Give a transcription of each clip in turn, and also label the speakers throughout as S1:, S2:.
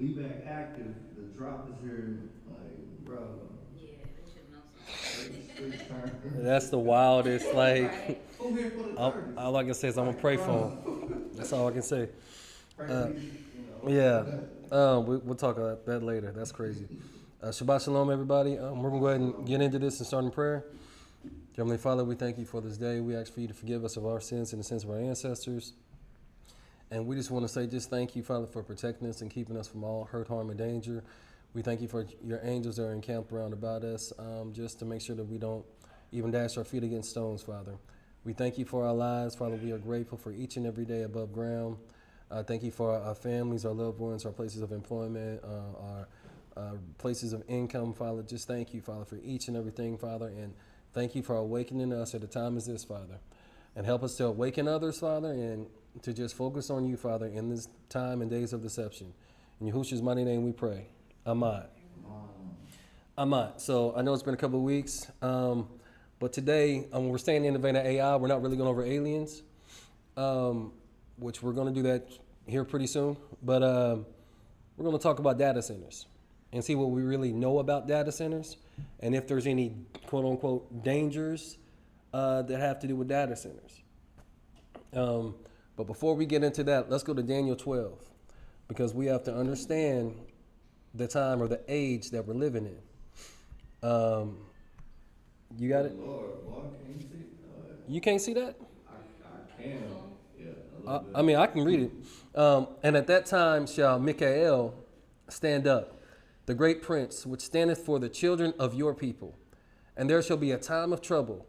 S1: We back active. The drop is here. Like, bro.
S2: Yeah, they should know something.
S3: That's the wildest. Like,
S1: Who here for the 30s?
S3: all I can say is I'm gonna pray for him. That's all I can say.
S1: Pray for me,
S3: Yeah. We'll talk about that later. That's crazy. Shabbat shalom, everybody. We're gonna go ahead and get into this and start in prayer. Heavenly Father, we thank you for this day. We ask for you to forgive us of our sins and the sins of our ancestors. And we just want to say just thank you, Father, for protecting us and keeping us from all hurt, harm, and danger. We thank you for your angels that are encamped around about us, just to make sure that we don't even dash our feet against stones, Father. We thank you for our lives, Father. We are grateful for each and every day above ground. Thank you for our families, our loved ones, our places of employment, our places of income, Father. Just thank you, Father, for each and everything, Father. And thank you for awakening us at a time as this, Father. And help us to awaken others, Father, and to just focus on you, Father, in this time and days of deception. In Yahushua's mighty name we pray. Amen. Amen. So I know it's been a couple of weeks, but today we're staying in the vein of AI. We're not really going over aliens, which we're going to do that here pretty soon. But we're going to talk about data centers and see what we really know about data centers and if there's any quote-unquote dangers that have to do with data centers. But before we get into that, let's go to Daniel 12, because we have to understand the time or the age that we're living in. You got it?
S1: Lord, boy, can you see?
S3: You can't see that?
S1: I can. Yeah.
S3: I mean, I can read it. And at that time shall Michael stand up, the great prince, which standeth for the children of your people. And there shall be a time of trouble,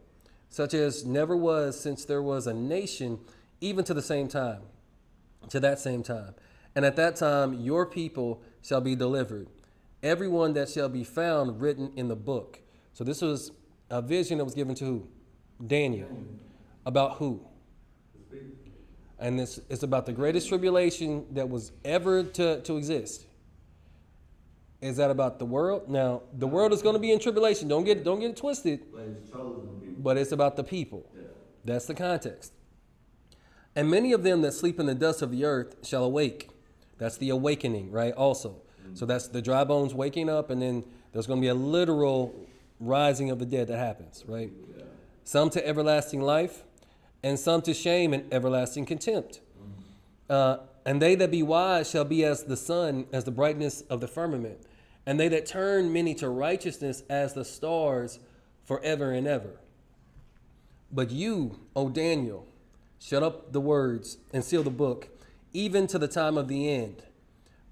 S3: such as never was since there was a nation, even to that same time. And at that time your people shall be delivered, everyone that shall be found written in the book. So this was a vision that was given to who? Daniel. About who? And this is about the greatest tribulation that was ever to exist. Is that about the world? Now, the world is going to be in tribulation. Don't get it twisted.
S1: But it's chosen people.
S3: But it's about the people.
S1: Yeah.
S3: That's the context. And many of them that sleep in the dust of the earth shall awake. That's the awakening, right? Also. Mm-hmm. So that's the dry bones waking up, and then there's going to be a literal rising of the dead that happens, right? Yeah. Some to everlasting life, and some to shame and everlasting contempt. Mm-hmm. And they that be wise shall be as the sun, as the brightness of the firmament. And they that turn many to righteousness as the stars forever and ever. But you, O Daniel, shut up the words and seal the book, even to the time of the end.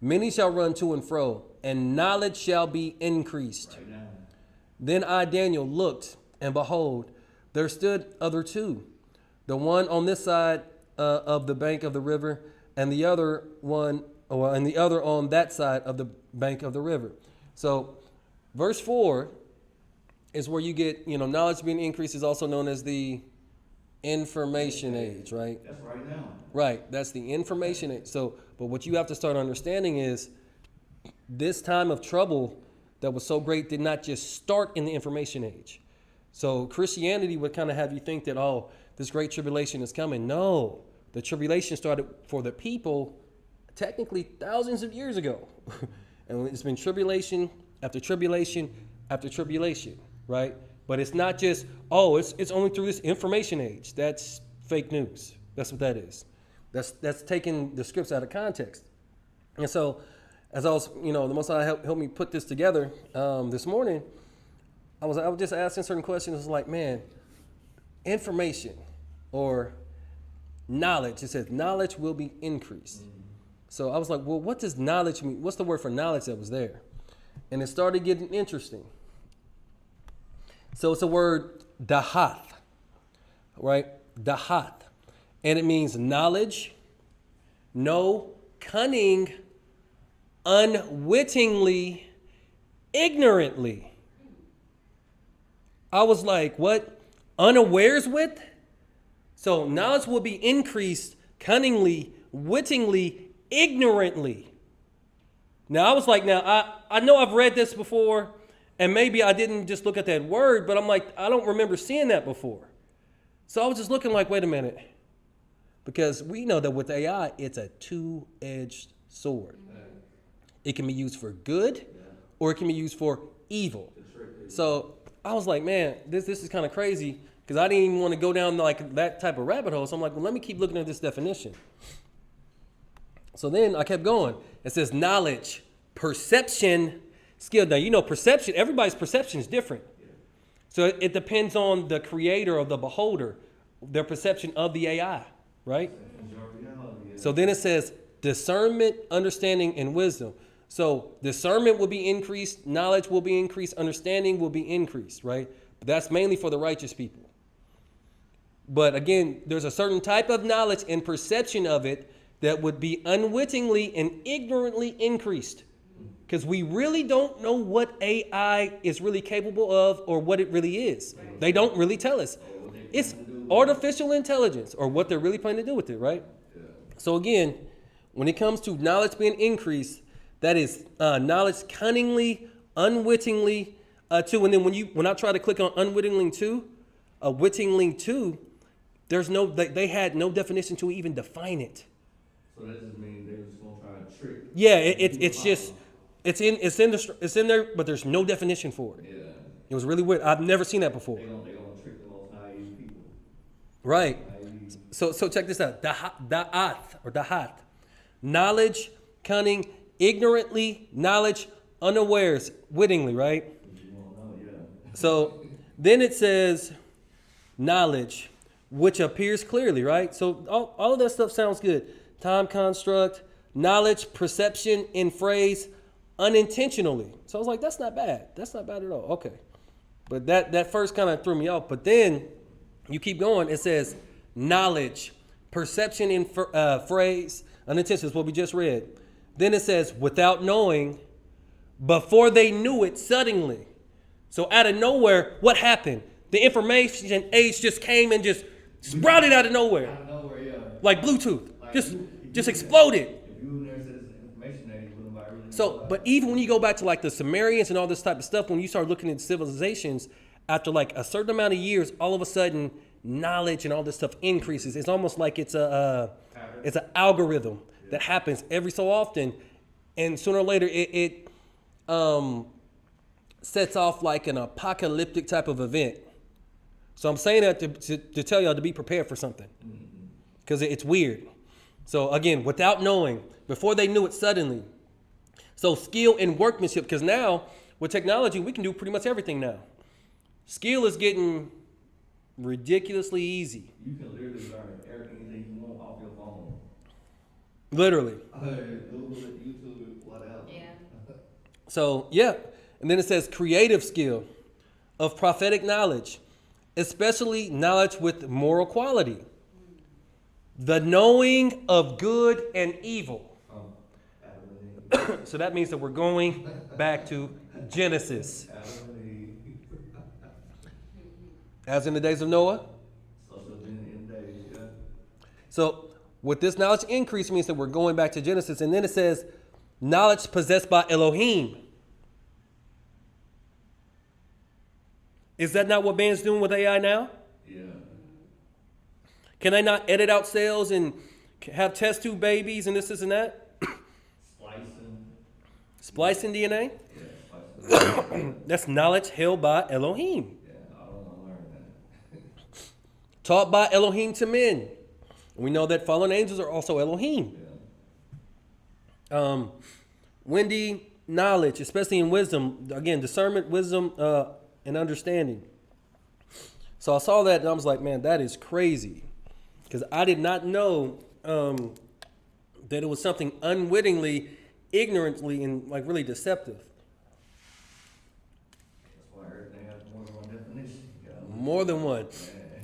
S3: Many shall run to and fro, and knowledge shall be increased. Right now. Then I, Daniel, looked, and behold, there stood other two, the one on this side of the bank of the river, and the other on that side of the bank of the river. So, verse 4 is where you get, knowledge being increased is also known as the information age, right?
S1: That's right now.
S3: Right, that's the information age. So, but what you have to start understanding is this time of trouble that was so great did not just start in the information age. So Christianity would kind of have you think that, this great tribulation is coming. No, the tribulation started for the people technically thousands of years ago. And it's been tribulation after tribulation after tribulation, right? But it's not just, it's only through this information age. That's fake news. That's what that is. That's taking the scripts out of context. And so, as I was, the Most High helped me put this together this morning, I was just asking certain questions. It was like, man, information or knowledge. It says knowledge will be increased. Mm-hmm. So I was like, well, what does knowledge mean? What's the word for knowledge that was there? And it started getting interesting. So it's a word, dahath, right? Dahath. And it means knowledge, know, cunning, unwittingly ignorantly. I was like, what? Unawares with? So knowledge will be increased cunningly, wittingly, ignorantly. Now I was like, now I know I've read this before, and maybe I didn't just look at that word, but I'm like, I don't remember seeing that before. So I was just looking like, wait a minute. Because we know that with AI, it's a two-edged sword. It can be used for good, or it can be used for evil. So I was like, man, this is kind of crazy, because I didn't even want to go down like that type of rabbit hole. So I'm like, well, let me keep looking at this definition. So then I kept going. It says knowledge, perception, skill. Now, you know, perception, everybody's perception is different. So it depends on the creator or the beholder, their perception of the AI, right? So then it says discernment, understanding, and wisdom. So discernment will be increased, knowledge will be increased, understanding will be increased, right? But that's mainly for the righteous people. But again, there's a certain type of knowledge and perception of it that would be unwittingly and ignorantly increased. Because we really don't know what AI is really capable of or what it really is. They don't really tell us. It's artificial intelligence or what they're really planning to do with it, right? So again, when it comes to knowledge being increased, that is knowledge cunningly, unwittingly too. And then when I try to click on unwittingly too, wittingly too, there's no, they had no definition to even define it.
S1: So that just means they're just gonna try to trick.
S3: Yeah, it's just it's in there, but there's no definition for it.
S1: Yeah.
S3: It was really weird. I've never seen that before.
S1: They gonna trick the most naive people.
S3: Right.
S1: Naive.
S3: So check this out. Da'ath. Knowledge, cunning, ignorantly, knowledge, unawares, wittingly, right?
S1: You won't know, yeah.
S3: So then it says knowledge, which appears clearly, right? So all of that stuff sounds good. Time construct, knowledge, perception in phrase, unintentionally. So I was like, that's not bad. That's not bad at all. Okay. But that first kind of threw me off. But then you keep going. It says knowledge, perception in phrase, unintentional is what we just read. Then it says without knowing, before they knew it suddenly. So out of nowhere, what happened? The information age just came and just sprouted out of nowhere.
S1: Out of nowhere, yeah.
S3: Like Bluetooth.
S1: Like
S3: Just exploded.
S1: If you never said this information age, wouldn't nobody really know
S3: So,
S1: about
S3: but
S1: it.
S3: even when you go back to like the Sumerians and all this type of stuff, when you start looking at civilizations, after like a certain amount of years, all of a sudden knowledge and all this stuff increases. It's almost like it's an algorithm that happens every so often, and sooner or later it sets off like an apocalyptic type of event. So I'm saying that to tell y'all to be prepared for something, because it's weird. So again, without knowing, before they knew it suddenly. So skill and workmanship, because now with technology, we can do pretty much everything now. Skill is getting ridiculously easy.
S1: You can literally learn everything you want off your phone.
S3: Literally.
S1: Google it, YouTube it, whatever.
S2: Yeah.
S3: So yeah. And then it says creative skill of prophetic knowledge, especially knowledge with moral quality. The knowing of good and evil. So that means that we're going back to Genesis. As in the days of Noah. So with this knowledge increase means that we're going back to Genesis. And then it says knowledge possessed by Elohim. Is that not what man's doing with AI now?
S1: Yeah.
S3: Can they not edit out cells and have test tube babies and this and that? Splicing DNA?
S1: Yeah, splicing.
S3: That's knowledge held by Elohim.
S1: Yeah, I don't want to learn that.
S3: Taught by Elohim to men. We know that fallen angels are also Elohim.
S1: Yeah.
S3: Wendy, knowledge, especially in wisdom. Again, discernment, wisdom, and understanding. So I saw that and I was like, man, that is crazy. Because I did not know that it was something unwittingly, ignorantly, and like really deceptive.
S1: That's why everything has more than one definition.
S3: More than one.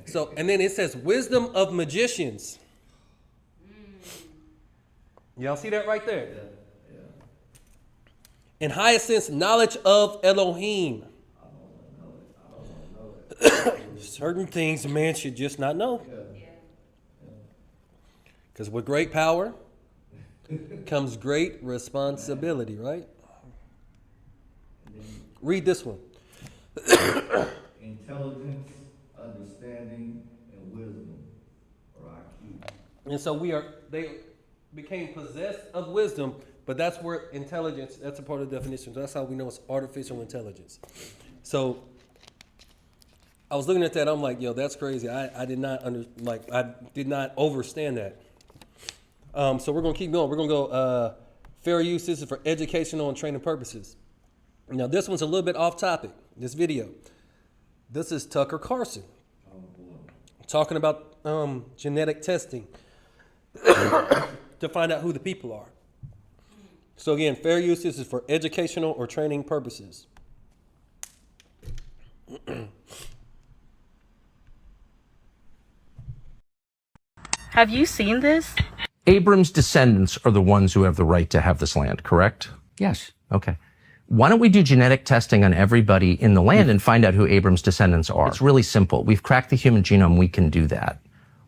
S3: So, and then it says wisdom of magicians. Y'all see that right there?
S1: Yeah.
S3: In highest sense, knowledge of Elohim. Certain things a man should just not know. Because with great power comes great responsibility, right? Read this one.
S1: Intelligence, understanding, and wisdom, or IQ.
S3: And so they became possessed of wisdom, but that's where intelligence, that's a part of the definition. That's how we know it's artificial intelligence. So I was looking at that, I'm like, yo, that's crazy. I did not understand that. So we're gonna keep going. We're gonna go fair use. This is for educational and training purposes. Now this one's a little bit off topic, this video. This is Tucker Carlson talking about genetic testing to find out who the people are. So again, fair use, this is for educational or training purposes.
S4: Have you seen this?
S5: Abram's descendants are the ones who have the right to have this land, correct?
S6: Yes.
S5: Okay. Why don't we do genetic testing on everybody in the land and find out who Abram's descendants are? It's really simple. We've cracked the human genome. We can do that.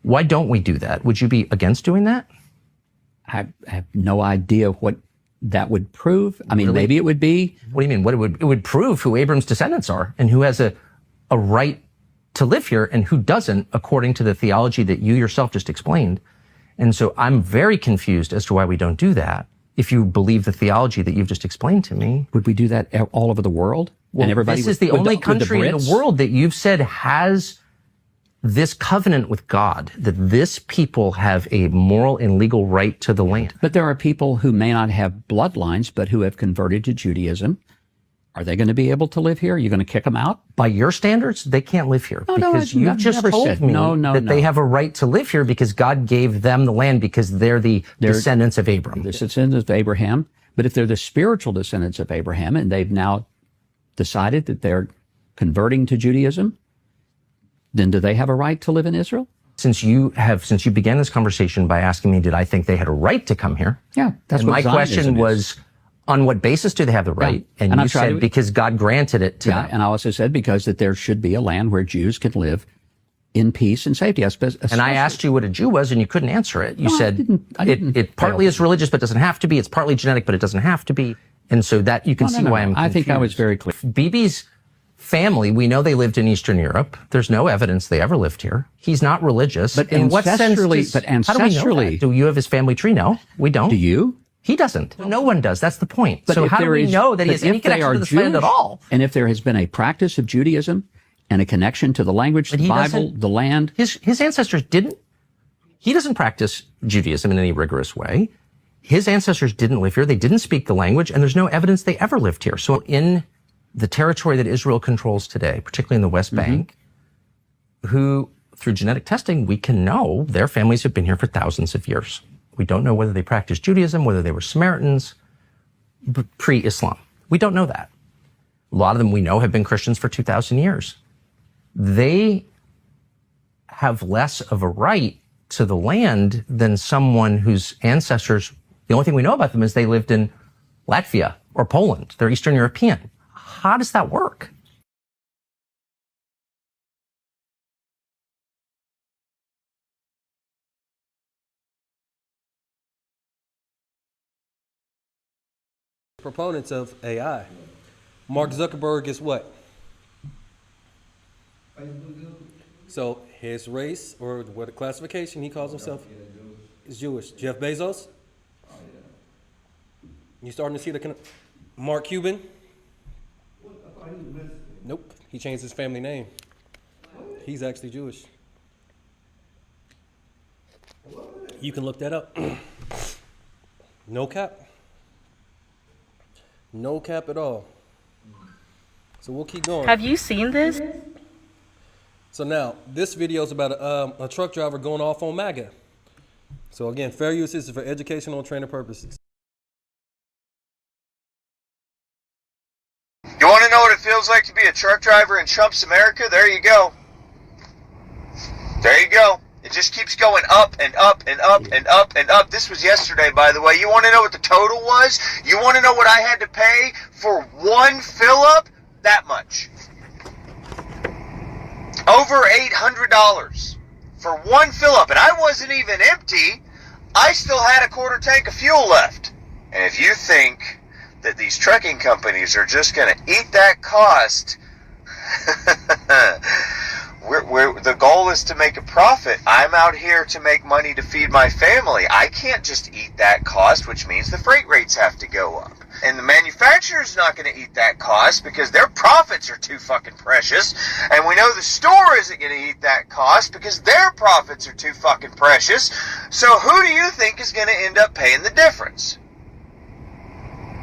S5: Why don't we do that? Would you be against doing that?
S6: I have no idea what that would prove. I mean,
S5: Really?
S6: maybe it would be.
S5: What do you mean? It would prove who Abram's descendants are and who has a right to live here and who doesn't, according to the theology that you yourself just explained. And so I'm very confused as to why we don't do that. If you believe the theology that you've just explained to me.
S6: Would we do that all over the world?
S5: Well,
S6: and everybody
S5: this is the only country in the
S6: Brits?
S5: world that you've said has this covenant with God, that this people have a moral and legal right to the land.
S6: But there are people who may not have bloodlines, but who have converted to Judaism. Are they going to be able to live here? Are you going to kick them out?
S5: By your standards, they can't live here.
S6: No,
S5: because
S6: I've
S5: you've just
S6: never
S5: told
S6: said-
S5: me
S6: no.
S5: they have a right to live here because God gave them the land because they're the descendants of Abram.
S6: The descendants of Abraham. But if they're the spiritual descendants of Abraham and they've now decided that they're converting to Judaism, then do they have a right to live in Israel?
S5: Since you began this conversation by asking me, did I think they had a right to come here?
S6: Yeah, that's
S5: and
S6: what
S5: my question
S6: Zionism is.
S5: was, on what basis do they have the right?
S6: Yeah.
S5: And
S6: And
S5: you
S6: I'm trying
S5: said
S6: to-
S5: because God granted it to
S6: Yeah,
S5: them.
S6: and I also said because that there should be a land where Jews can live in peace and safety.
S5: And I asked you what a Jew was, and you couldn't answer it. You
S6: No, I
S5: said
S6: didn't
S5: it partly is religious, but doesn't have to be. It's partly genetic, but it doesn't have to be. And so that you can see why I'm confused.
S6: I think I was very clear.
S5: Bibi's family, we know they lived in Eastern Europe. There's no evidence they ever lived here. He's not religious.
S6: But
S5: in what sense?
S6: ancestrally-
S5: How do we know that? Do you have his family tree? No, we don't.
S6: Do you?
S5: He doesn't. No one does. That's the point.
S6: But
S5: So
S6: if
S5: how do
S6: there
S5: we
S6: is-
S5: know that he
S6: but
S5: has any
S6: if they
S5: connection
S6: are
S5: to this land at
S6: Jewish,
S5: all?
S6: And if there has been a practice of Judaism and a connection to the language,
S5: But
S6: the
S5: he
S6: Bible,
S5: doesn't-
S6: the land.
S5: His ancestors didn't. He doesn't practice Judaism in any rigorous way. His ancestors didn't live here. They didn't speak the language, and there's no evidence they ever lived here. So in the territory that Israel controls today, particularly in the West Bank, who, through genetic testing, we can know their families have been here for thousands of years. We don't know whether they practiced Judaism, whether they were Samaritans, pre-Islam. We don't know that. A lot of them we know have been Christians for 2,000 years. They have less of a right to the land than someone whose ancestors, the only thing we know about them is they lived in Latvia or Poland. They're Eastern European. How does that work?
S3: Proponents of AI. Mark Zuckerberg is what? So his race, or what a classification he calls himself, is Jewish. Jeff Bezos? You starting to see the Mark Cuban? Nope. He changed his family name. He's actually Jewish. You can look that up. No cap. No cap at all. So we'll keep going.
S4: Have you seen this?
S3: So now, this video is about a truck driver going off on MAGA. So again, fair use is for educational and training purposes.
S7: You want to know what it feels like to be a truck driver in Trump's America? There you go. There you go. It just keeps going up and up and up and up and up. This was yesterday, by the way. You want to know what the total was? You want to know what I had to pay for one fill-up? That much. Over $800 for one fill-up. And I wasn't even empty. I still had a quarter tank of fuel left. And if you think that these trucking companies are just going to eat that cost, the goal is to make a profit. I'm out here to make money to feed my family. I can't just eat that cost, which means the freight rates have to go up. And the manufacturer's not going to eat that cost because their profits are too fucking precious. And we know the store isn't going to eat that cost because their profits are too fucking precious. So who do you think is going to end up paying the difference?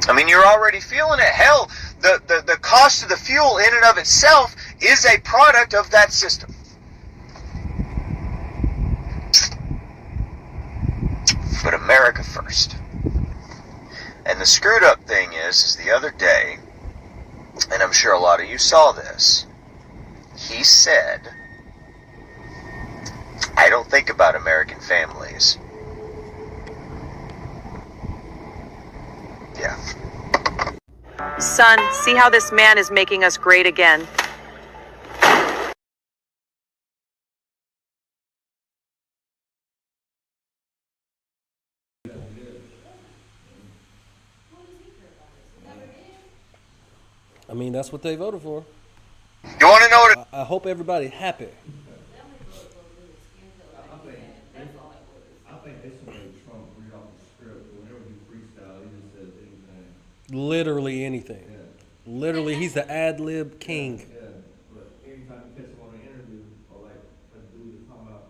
S7: I mean, you're already feeling it. Hell, the cost of the fuel in and of itself is a product of that system. But America first. And the screwed up thing is the other day, and I'm sure a lot of you saw this, he said, I don't think about American families. Yeah.
S8: Son, see how this man is making us great again.
S3: I mean, that's what they voted for.
S7: You want to know what
S3: I hope everybody's happy.
S1: I think they should make Trump read off the script. Whenever he freestyle, he just says anything.
S3: Literally anything.
S1: Yeah.
S3: Literally, he's the ad-lib king.
S1: Yeah, but anytime you catch him on an interview, or like a dude is talking about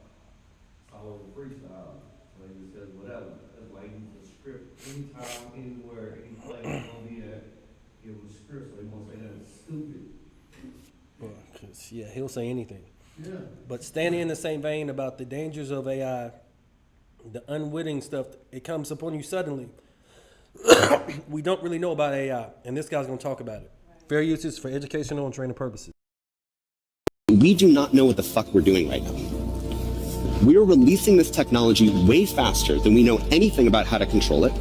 S1: all over freestyle, so he just says whatever. That's why he needs a script. Anytime, anywhere, any place he's gonna be at, give him a script so he won't say nothing stupid.
S3: Well, 'cause, yeah, he'll say anything.
S1: Yeah.
S3: But standing in the same vein about the dangers of AI, the unwitting stuff, it comes upon you suddenly. We don't really know about AI, and this guy's going to talk about it. Fair uses for educational and training purposes.
S9: We do not know what the fuck we're doing right now. We are releasing this technology way faster than we know anything about how to control it.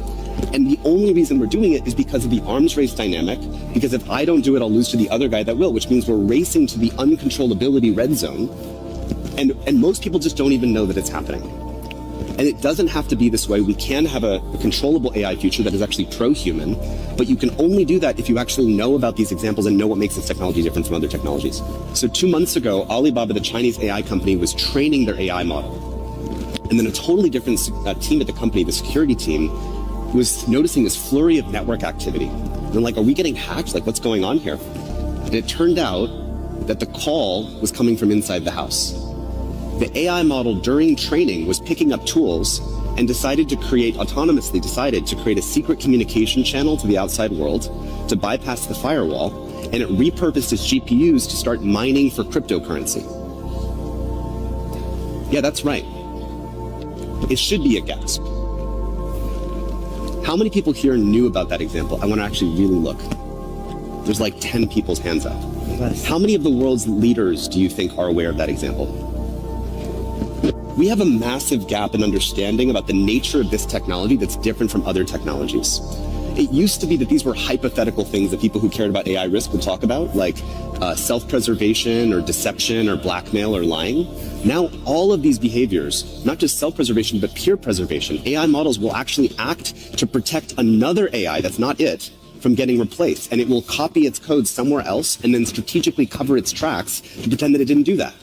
S9: And the only reason we're doing it is because of the arms race dynamic, because if I don't do it, I'll lose to the other guy that will, which means we're racing to the uncontrollability red zone. And most people just don't even know that it's happening. And it doesn't have to be this way. We can have a controllable AI future that is actually pro-human, but you can only do that if you actually know about these examples and know what makes this technology different from other technologies. So 2 months ago, Alibaba, the Chinese AI company, was training their AI model. And then a totally different team at the company, the security team, was noticing this flurry of network activity. They're like, are we getting hacked? Like, what's going on here? And it turned out that the call was coming from inside the house. The AI model during training was picking up tools and autonomously decided to create a secret communication channel to the outside world to bypass the firewall, and it repurposed its GPUs to start mining for cryptocurrency. Yeah, that's right. It should be a gasp. How many people here knew about that example? I want to actually really look. There's like 10 people's hands up. How many of the world's leaders do you think are aware of that example? We have a massive gap in understanding about the nature of this technology that's different from other technologies. It used to be that these were hypothetical things that people who cared about AI risk would talk about, like self-preservation or deception or blackmail or lying. Now, all of these behaviors, not just self-preservation, but peer preservation, AI models will actually act to protect another AI that's not it from getting replaced. And it will copy its code somewhere else and then strategically cover its tracks to pretend that it didn't do that.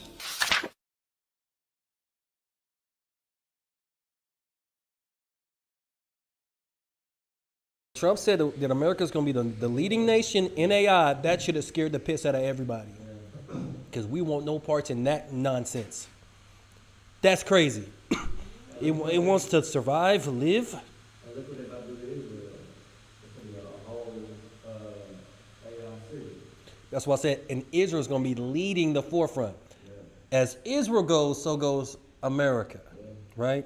S3: Trump said that America's going to be the leading nation in AI. That should have scared the piss out of everybody. Because we want no parts in that nonsense. That's crazy. It wants to survive, live.
S1: Look what they about to do to Israel. It's going to be a whole AI city.
S3: That's why I said, and Israel's going to be leading the forefront. As Israel goes, so goes America, right?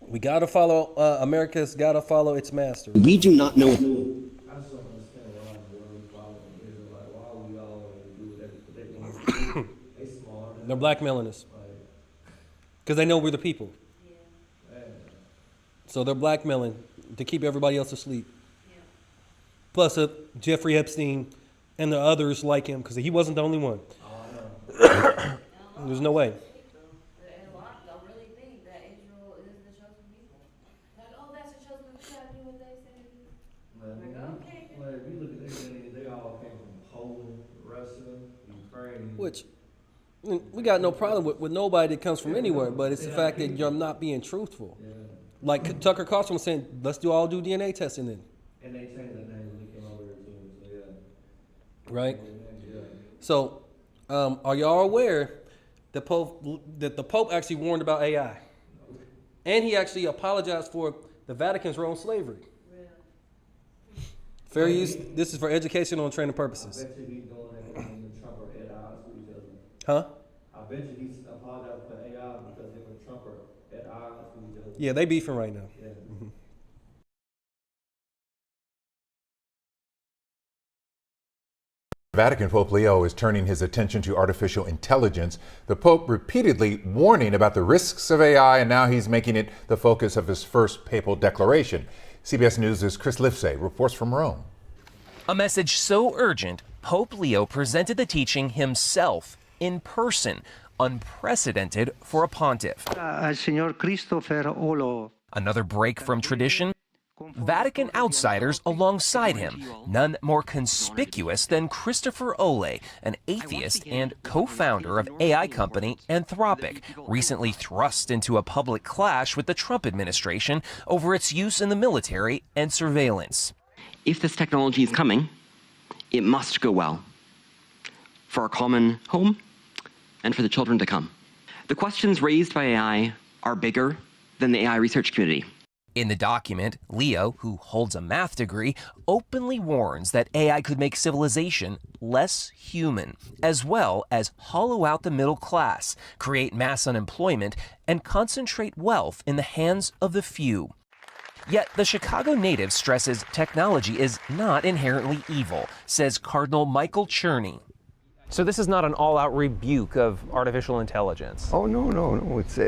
S3: We got to follow, America's got to follow its master.
S9: We do not know.
S1: I just don't understand why Israel, like, why we all do that. They smart.
S3: They're blackmailing us.
S1: Like,
S3: because they know we're the people.
S2: Yeah.
S3: So they're blackmailing to keep everybody else asleep.
S2: Yeah.
S3: Plus Jeffrey Epstein and the others like him, because he wasn't the only one. There's no way.
S2: A lot don't really think that Israel is the chosen people. Like, oh, that's the chosen people. Try to do what they say to do. Like, okay.
S1: Well, if you look at their lineage, they all came from Poland, Russia, Ukraine.
S3: Which we got no problem with nobody that comes from anywhere, but it's the fact that you're not being truthful.
S1: Yeah.
S3: Like Tucker Carlson was saying, let's do DNA testing then.
S1: And they changed the name when they came over here too. So yeah.
S3: Right?
S1: Yeah.
S3: So, are y'all aware that the Pope actually warned about AI? And he actually apologized for the Vatican's role in slavery. Fair use, this is for educational and training purposes.
S1: I bet you he's doing that when Trump are at odds with each other.
S3: Huh?
S1: I bet you he's apologizing for AI because him and Trump are at odds with each other.
S3: Yeah, they beefing right now.
S1: Yeah.
S10: Vatican Pope Leo is turning his attention to artificial intelligence. The Pope repeatedly warning about the risks of AI, and now he's making it the focus of his first papal declaration. CBS News' Chris Livesay reports from Rome.
S11: A message so urgent, Pope Leo presented the teaching himself in person, unprecedented for a pontiff. Another break from tradition? Vatican outsiders alongside him, none more conspicuous than Christopher Ole, an atheist and co-founder of AI company Anthropic, recently thrust into a public clash with the Trump administration over its use in the military and surveillance.
S12: If this technology is coming, it must go well for our common home and for the children to come. The questions raised by AI are bigger than the AI research community.
S11: In the document, Leo, who holds a math degree, openly warns that AI could make civilization less human, as well as hollow out the middle class, create mass unemployment, and concentrate wealth in the hands of the few. Yet the Chicago native stresses technology is not inherently evil, says Cardinal Michael Cherney. So this is not an all-out rebuke of artificial intelligence?
S13: Oh, no. It's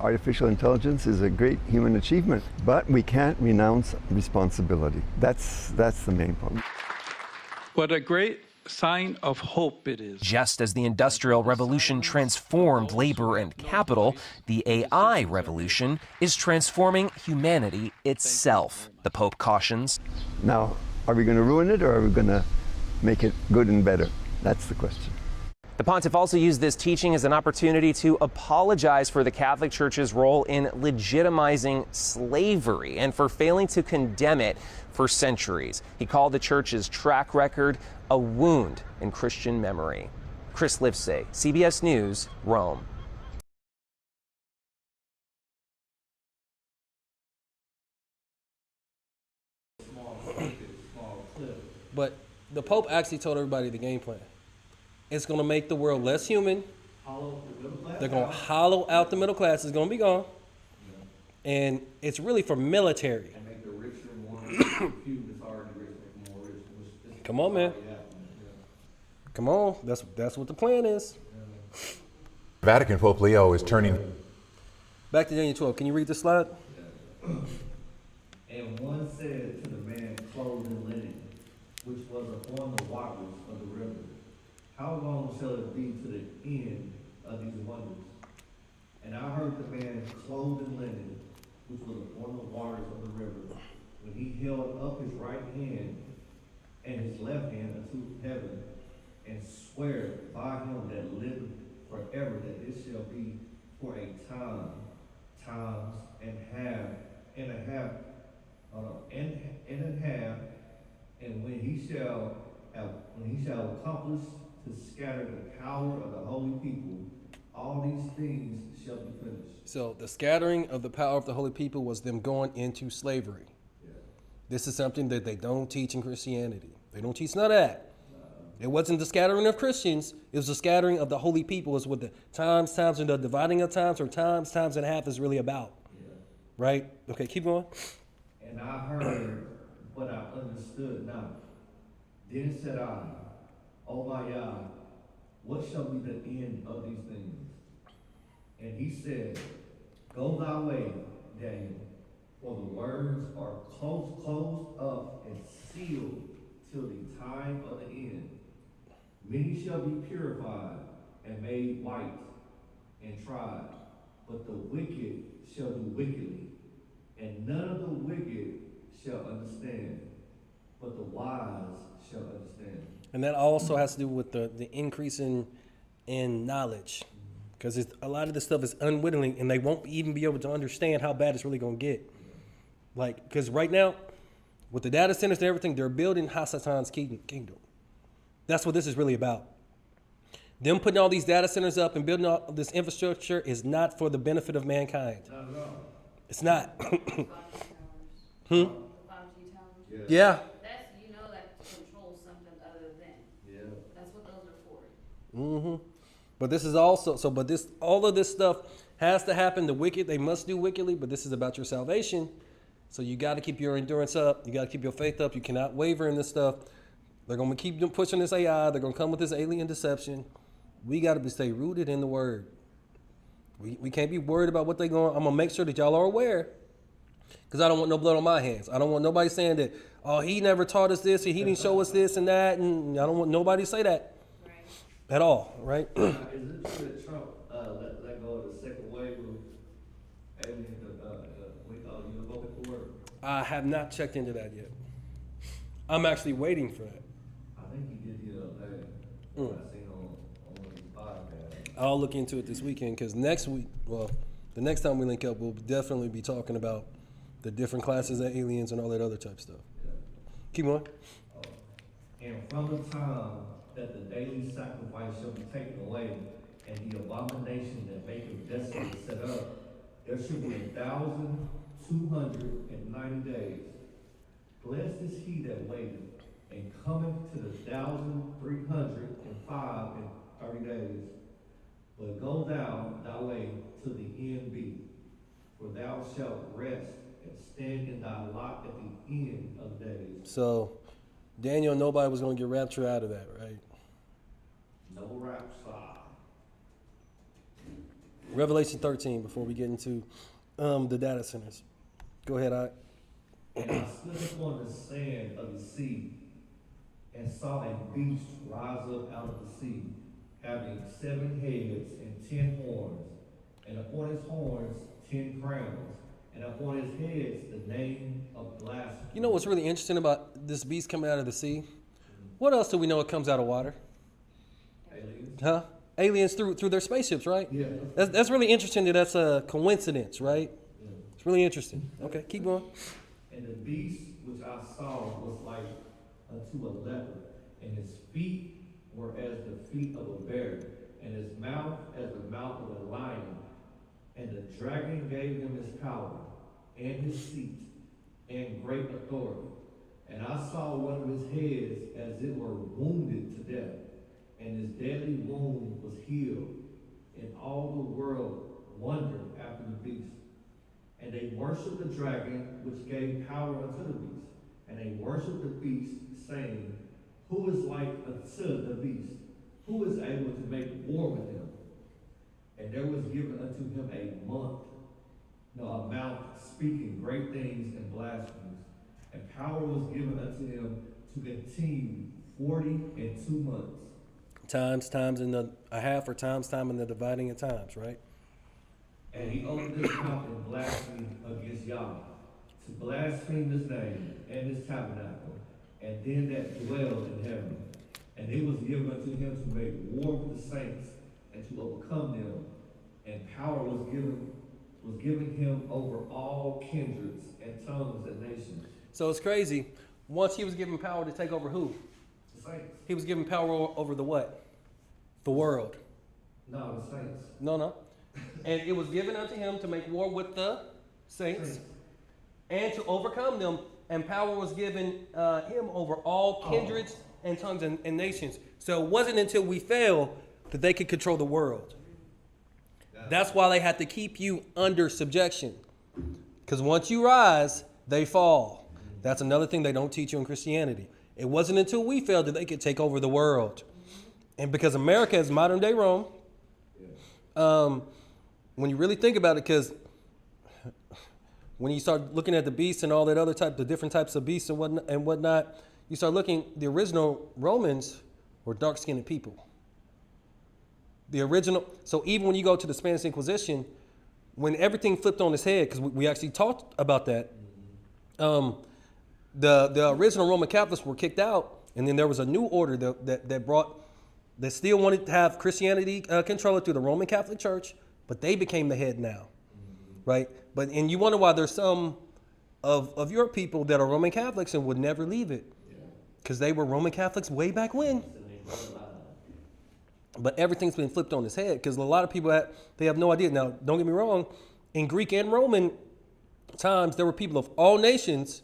S13: artificial intelligence is a great human achievement, but we can't renounce responsibility. That's the main point.
S14: What a great sign of hope it is.
S11: Just as the Industrial Revolution transformed labor and capital, the AI revolution is transforming humanity itself, the Pope cautions.
S13: Now, are we going to ruin it, or are we going to make it good and better? That's the question.
S11: The pontiff also used this teaching as an opportunity to apologize for the Catholic Church's role in legitimizing slavery and for failing to condemn it for centuries. He called the Church's track record a wound in Christian memory. Chris Livesay, CBS News, Rome.
S3: But the Pope actually told everybody the game plan. It's going to make the world less human. They're going to hollow out the middle class. It's going to be gone. And it's really for military.
S1: And make the richer more few that's already rich make more rich.
S3: Come on, man. Come on. That's what the plan is.
S10: Vatican Pope Leo is turning.
S3: Back to Daniel 12. Can you read the slide?
S1: And one said to the man clothed in linen, which was upon the waters of the river, how long shall it be to the end of these wonders? And I heard the man clothed in linen, which was upon the waters of the river, when he held up his right hand and his left hand unto heaven, and swear by him that liveth forever that it shall be for a times and a half, and when he shall accomplish to scatter the power of the holy people, all these things shall be finished.
S3: So the scattering of the power of the holy people was them going into slavery. Yeah. This is something that they don't teach in Christianity. They don't teach none of that. It wasn't the scattering of Christians. It was the scattering of the holy people. Is what the times, and the dividing of times, or times and a half is really about. Yeah. Right? Okay, keep going.
S1: And I heard, but I understood not. Then said I, O my God, what shall be the end of these things? And he said, Go thy way, Daniel, for the words are closed up and sealed till the time of the end. Many shall be purified and made white and tried, but the wicked shall do wickedly, and none of the wicked shall understand, but the wise shall understand.
S3: And that also has to do with the increase in knowledge, because a lot of this stuff is unwittingly, and they won't even be able to understand how bad it's really going to get. Like, because right now, with the data centers and everything, they're building Hassatan's kingdom. That's what this is really about. Them putting all these data centers up and building all this infrastructure is not for the benefit of mankind.
S1: Not at all.
S3: It's not.
S2: 5G towers.
S3: Hmm?
S2: 5G towers.
S3: Yeah.
S2: That's, you know, that controls something other than.
S1: Yeah.
S2: That's what those are for.
S3: Mm-hmm. But this is also, all of this stuff has to happen. The wicked, they must do wickedly, but this is about your salvation. So you got to keep your endurance up. You got to keep your faith up. You cannot waver in this stuff. They're going to keep pushing this AI. They're going to come with this alien deception. We got to stay rooted in the word. We can't be worried about what they're going. I'm going to make sure that y'all are aware, because I don't want no blood on my hands. I don't want nobody saying that, oh, he never taught us this, and he didn't show us this and that, and I don't want nobody to say that at all, right?
S1: Is it true that Trump let go of the second wave of alien, UFO?
S3: I have not checked into that yet. I'm actually waiting for that.
S1: I think he did the other day. I seen on one of his podcasts.
S3: I'll look into it this weekend, because next week, well, the next time we link up, we'll definitely be talking about the different classes of aliens and all that other type stuff.
S1: Yeah.
S3: Keep going.
S1: And from the time that the daily sacrifice shall be taken away, and the abomination that maketh desolate set up, there shall be 1,290 days. Blessed is he that waiteth, and cometh to the 1,305 days. But go thou thy way to the end be, for thou shalt rest and stand in thy lot at the end of days.
S3: So, Daniel, nobody was going to get raptured out of that, right?
S1: No rapture.
S3: Revelation 13, before we get into the data centers. Go ahead, I.
S1: And I stood upon the sand of the sea, and saw a beast rise up out of the sea, having 7 heads and 10 horns, and upon his horns 10 crowns, and upon his heads the name of blasphemy.
S3: You know what's really interesting about this beast coming out of the sea? What else do we know it comes out of water?
S1: Aliens.
S3: Huh? Aliens through their spaceships, right?
S1: Yeah.
S3: That's really interesting that that's a coincidence, right?
S1: Yeah.
S3: It's really interesting. Okay, keep going.
S1: And the beast which I saw was like unto a leopard, and his feet were as the feet of a bear, and his mouth as the mouth of a lion. And the dragon gave him his power, and his seat, and great authority. And I saw one of his heads as it were wounded to death, and his deadly wound was healed. And all the world wondered after the beast. And they worshipped the dragon, which gave power unto the beast. And they worshipped the beast, saying, Who is like unto the beast? Who is able to make war with him? And there was given unto him a mouth speaking great things and blasphemies. And power was given unto him to continue 42 months.
S3: Times in the a half, or time in the dividing of times, right?
S1: And he opened his mouth and blasphemed against Yahweh, to blaspheme his name and his tabernacle, and them that dwell in heaven. And it was given unto him to make war with the saints, and to overcome them. And power was given him over all kindreds and tongues and nations.
S3: So it's crazy. Once he was given power to take over who?
S1: The saints.
S3: He was given power over the what? The world.
S1: No, the saints.
S3: No. And it was given unto him to make war with the saints and to overcome them. And power was given him over all kindreds and tongues and nations. So it wasn't until we fell that they could control the world. That's why they had to keep you under subjection. Because once you rise, they fall. That's another thing they don't teach you in Christianity. It wasn't until we fell that they could take over the world. And because America is modern day Rome, when you really think about it, because when you start looking at the beasts and all that other type, the different types of beasts and whatnot, you start looking, the original Romans were dark-skinned people. The original, so even when you go to the Spanish Inquisition, when everything flipped on its head, because we actually talked about that, the original Roman Catholics were kicked out, and then there was a new order that still wanted to have Christianity control it through the Roman Catholic Church, but they became the head now, right? And you wonder why there's some of your people that are Roman Catholics and would never leave it, because they were Roman Catholics way back when. But everything's been flipped on its head, because a lot of people they have no idea. Now, don't get me wrong, in Greek and Roman times, there were people of all nations,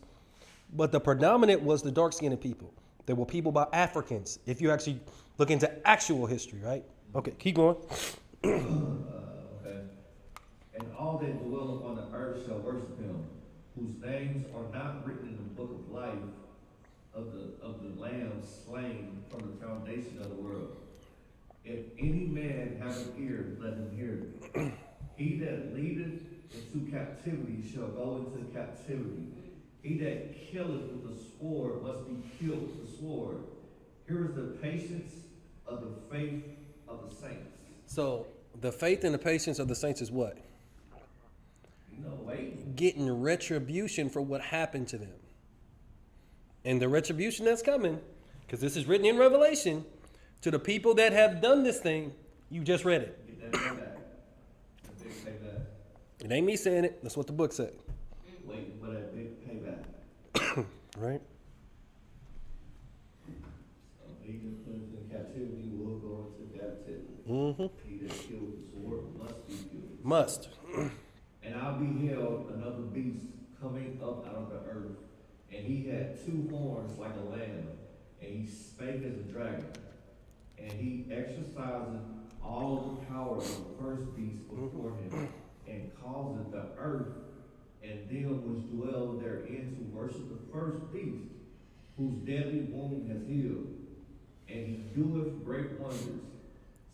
S3: but the predominant was the dark-skinned people. There were people by Africans, if you actually look into actual history, right? Okay, keep going.
S1: Okay. And all that dwell upon the earth shall worship him, whose names are not written in the book of life of the Lamb slain from the foundation of the world. If any man have an ear, let him hear it. He that leadeth into captivity shall go into captivity. He that killeth with the sword must be killed with the sword. Here is the patience of the faith of the saints.
S3: So the faith and the patience of the saints is what?
S1: Waiting.
S3: Getting retribution for what happened to them. And the retribution that's coming, because this is written in Revelation, to the people that have done this thing, you just read it.
S1: Get that payback. That big payback.
S3: It ain't me saying it. That's what the book said.
S1: Waiting for that big payback.
S3: Right?
S1: So he that put into captivity will go into captivity.
S3: Mm-hmm.
S1: He that killed with the sword must be killed.
S3: Must.
S1: And I beheld another beast coming up out of the earth, and he had two horns like a lamb, and he spake as a dragon. And he exercised all the power of the first beast before him, and caused the earth and them which dwell therein to worship the first beast, whose deadly wound has healed. And he doeth great wonders,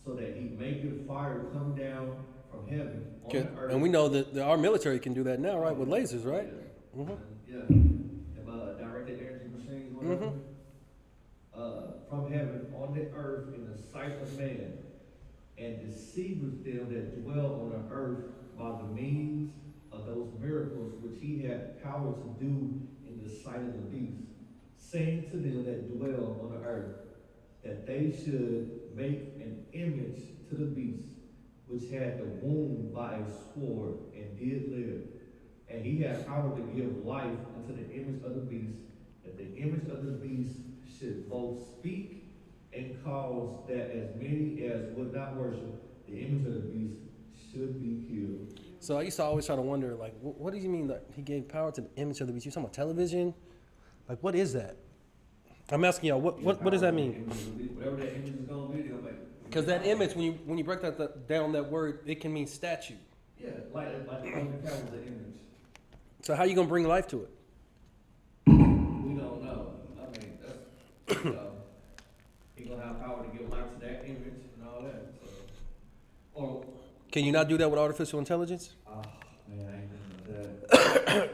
S1: so that he maketh fire come down from heaven on the earth.
S3: And we know that our military can do that now, right? With lasers, right?
S1: Yeah.
S3: Mm-hmm.
S1: Yeah. Directed energy machines, whatever. From heaven on the earth in the sight of man, and deceiveth them that dwell on the earth by the means of those miracles which he had power to do in the sight of the beast, saying to them that dwell on the earth, that they should make an image to the beast, which had the wound by a sword and did live. And he had power to give life unto the image of the beast, that the image of the beast should both speak and cause that as many as would not worship the image of the beast should be killed.
S3: So I used to always try to wonder, like, what do you mean that he gave power to the image of the beast? You talking about television? Like, what is that? I'm asking y'all, what does that mean?
S1: Whatever that image is going to be, they'll make.
S3: Because that image, when you break down that word, it can mean statue.
S1: Yeah, like the Roman Catholic image.
S3: So how you gonna bring life to it?
S1: We don't know. I mean, that's he gonna have power to give life to that image and all that. So. Or
S3: can you not do that with artificial intelligence?
S1: Oh man, I ain't doing that.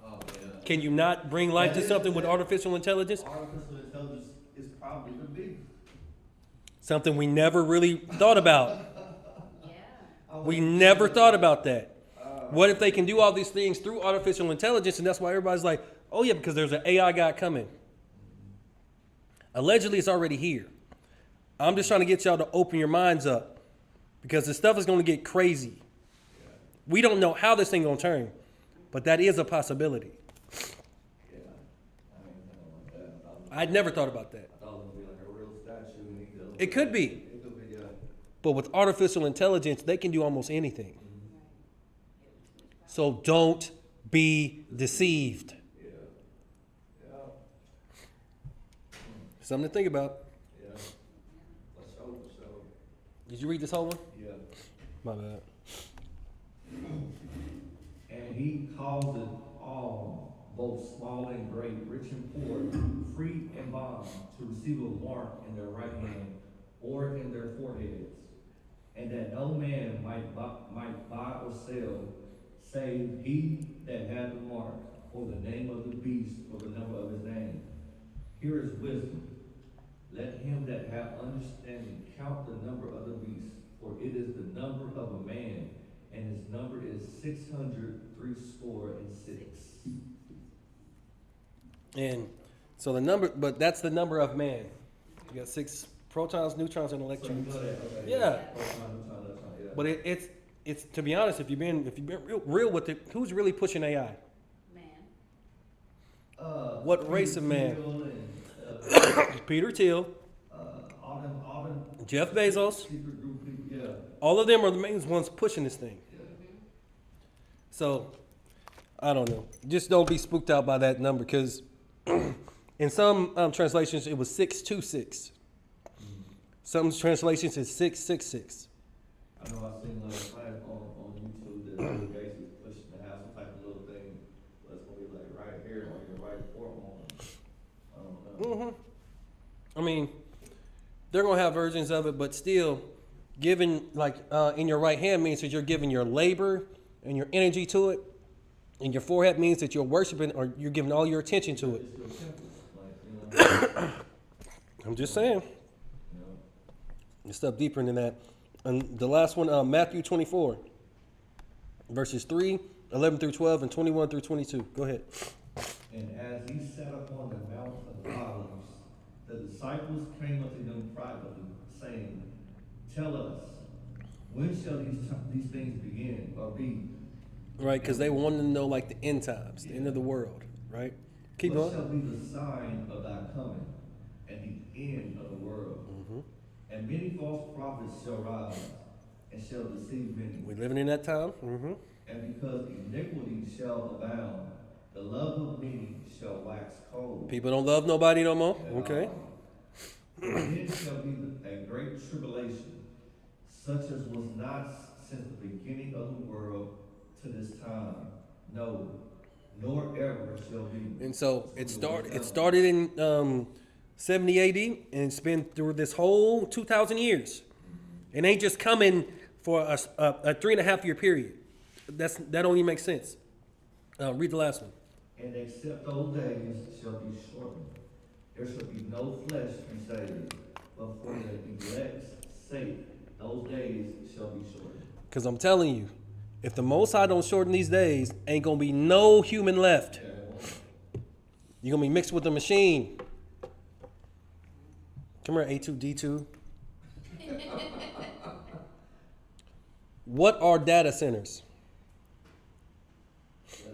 S1: Oh yeah.
S3: Can you not bring life to something with artificial intelligence?
S1: Artificial intelligence is probably the big.
S3: Something we never really thought about. We never thought about that. What if they can do all these things through artificial intelligence, and that's why everybody's like, oh yeah, because there's an AI guy coming. Allegedly, it's already here. I'm just trying to get y'all to open your minds up, because this stuff is going to get crazy. We don't know how this thing going to turn, but that is a possibility. I'd never thought about that.
S1: I thought it would be like a real statue.
S3: It could be.
S1: It could be, yeah.
S3: But with artificial intelligence, they can do almost anything. So don't be deceived.
S1: Yeah. Yeah.
S3: Something to think about.
S1: Yeah. For sure.
S3: Did you read this whole one?
S1: Yeah.
S3: My bad.
S1: And he causeth all, both small and great, rich and poor, free and bond, to receive a mark in their right hand or in their foreheads, and that no man might buy or sell, save he that had the mark, or the name of the beast, or the number of his name. Here is wisdom. Let him that hath understanding count the number of the beast, for it is the number of a man, and his number is 666.
S3: And so the number, but that's the number of man. You got 6 protons, neutrons, and electrons.
S1: So you know that, okay,
S3: Yeah.
S1: Proton, electron, yeah.
S3: But it's to be honest, if you've been real with it, who's really pushing AI?
S2: Man.
S3: What race of man? Peter Thiel,
S1: All them
S3: Jeff Bezos.
S1: secret group people, yeah.
S3: All of them are the main ones pushing this thing.
S1: Yeah.
S3: So I don't know. Just don't be spooked out by that number, because in some translations it was 626. Some translations is 666.
S1: I know I've seen like on YouTube that Bill Gates is pushing to have some type of little thing that's gonna be like right here on your right forearm. I don't know.
S3: I mean, they're gonna have versions of it, but still, giving like in your right hand means that you're giving your labor and your energy to it, and your forehead means that you're worshiping or you're giving all your attention to it.
S1: It's your temple, like, you know.
S3: I'm just saying.
S1: You know.
S3: It's stuff deeper than that. And the last one, Matthew 24, verses 3, 11 through 12, and 21 through 22. Go ahead.
S1: And as he sat upon the Mount of Olives, the disciples came unto him privately, saying, Tell us, when shall these things begin or be?
S3: Right, because they wanted to know like the end times, the end of the world, right? Keep
S1: What
S3: going.
S1: shall be the sign of thy coming and the end of the world? And many false prophets shall rise and shall deceive many.
S3: We're living in that time.
S1: And because iniquity shall abound, the love of many shall wax cold.
S3: People don't love nobody no more. Okay.
S1: And then shall be a great tribulation, such as was not since the beginning of the world to this time. No, nor ever shall be.
S3: And so it started in 70 AD, and it's been through this whole 2,000 years. It ain't just coming for a 3.5 year period. That don't even make sense. Read the last one.
S1: And except those days shall be shortened, there shall be no flesh be saved, but for the elect's sake, those days shall be shortened.
S3: Because I'm telling you, if the Most High don't shorten these days, ain't gonna be no human left. You're gonna be mixed with the machine. Come here, A2D2. What are data centers?
S1: It's a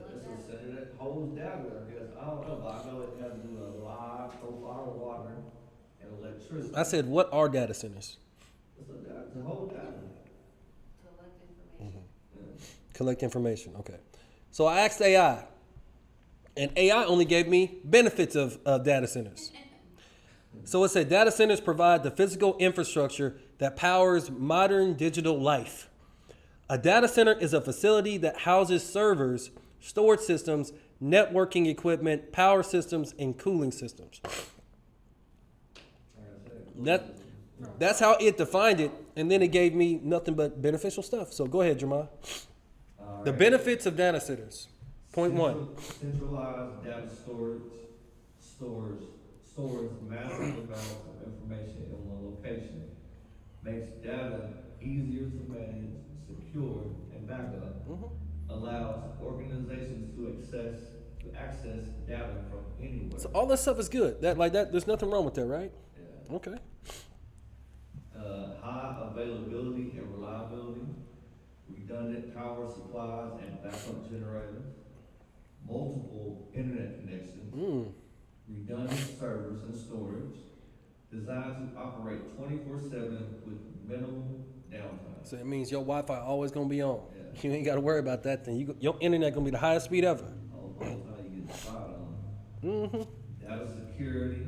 S1: center that holds data, I guess. I don't know, but I know it has to do with a live profile of water and electricity.
S3: I said, what are data centers?
S1: It's a whole data.
S3: Collect information. Okay. So I asked AI, and AI only gave me benefits of data centers. So it said data centers provide the physical infrastructure that powers modern digital life. A data center is a facility that houses servers, storage systems, networking equipment, power systems, and cooling systems. That's how it defined it, and then it gave me nothing but beneficial stuff. So go ahead, Jeremiah. The benefits of data centers. Point 1.
S1: Centralized data stores massive amounts of information in one location, makes data easier to manage, secure, and back up, allows organizations to access data from anywhere.
S3: So all that stuff is good. There's nothing wrong with that, right?
S1: Yeah.
S3: Okay.
S1: High availability and reliability, redundant power supplies and backup generators, multiple internet connections, redundant servers and storage, designed to operate 24/7 with minimal downtime.
S3: So it means your Wi-Fi always gonna be on.
S1: Yeah.
S3: You ain't gotta worry about that thing. Your internet gonna be the highest speed ever.
S1: All the time you get spot on. Data security,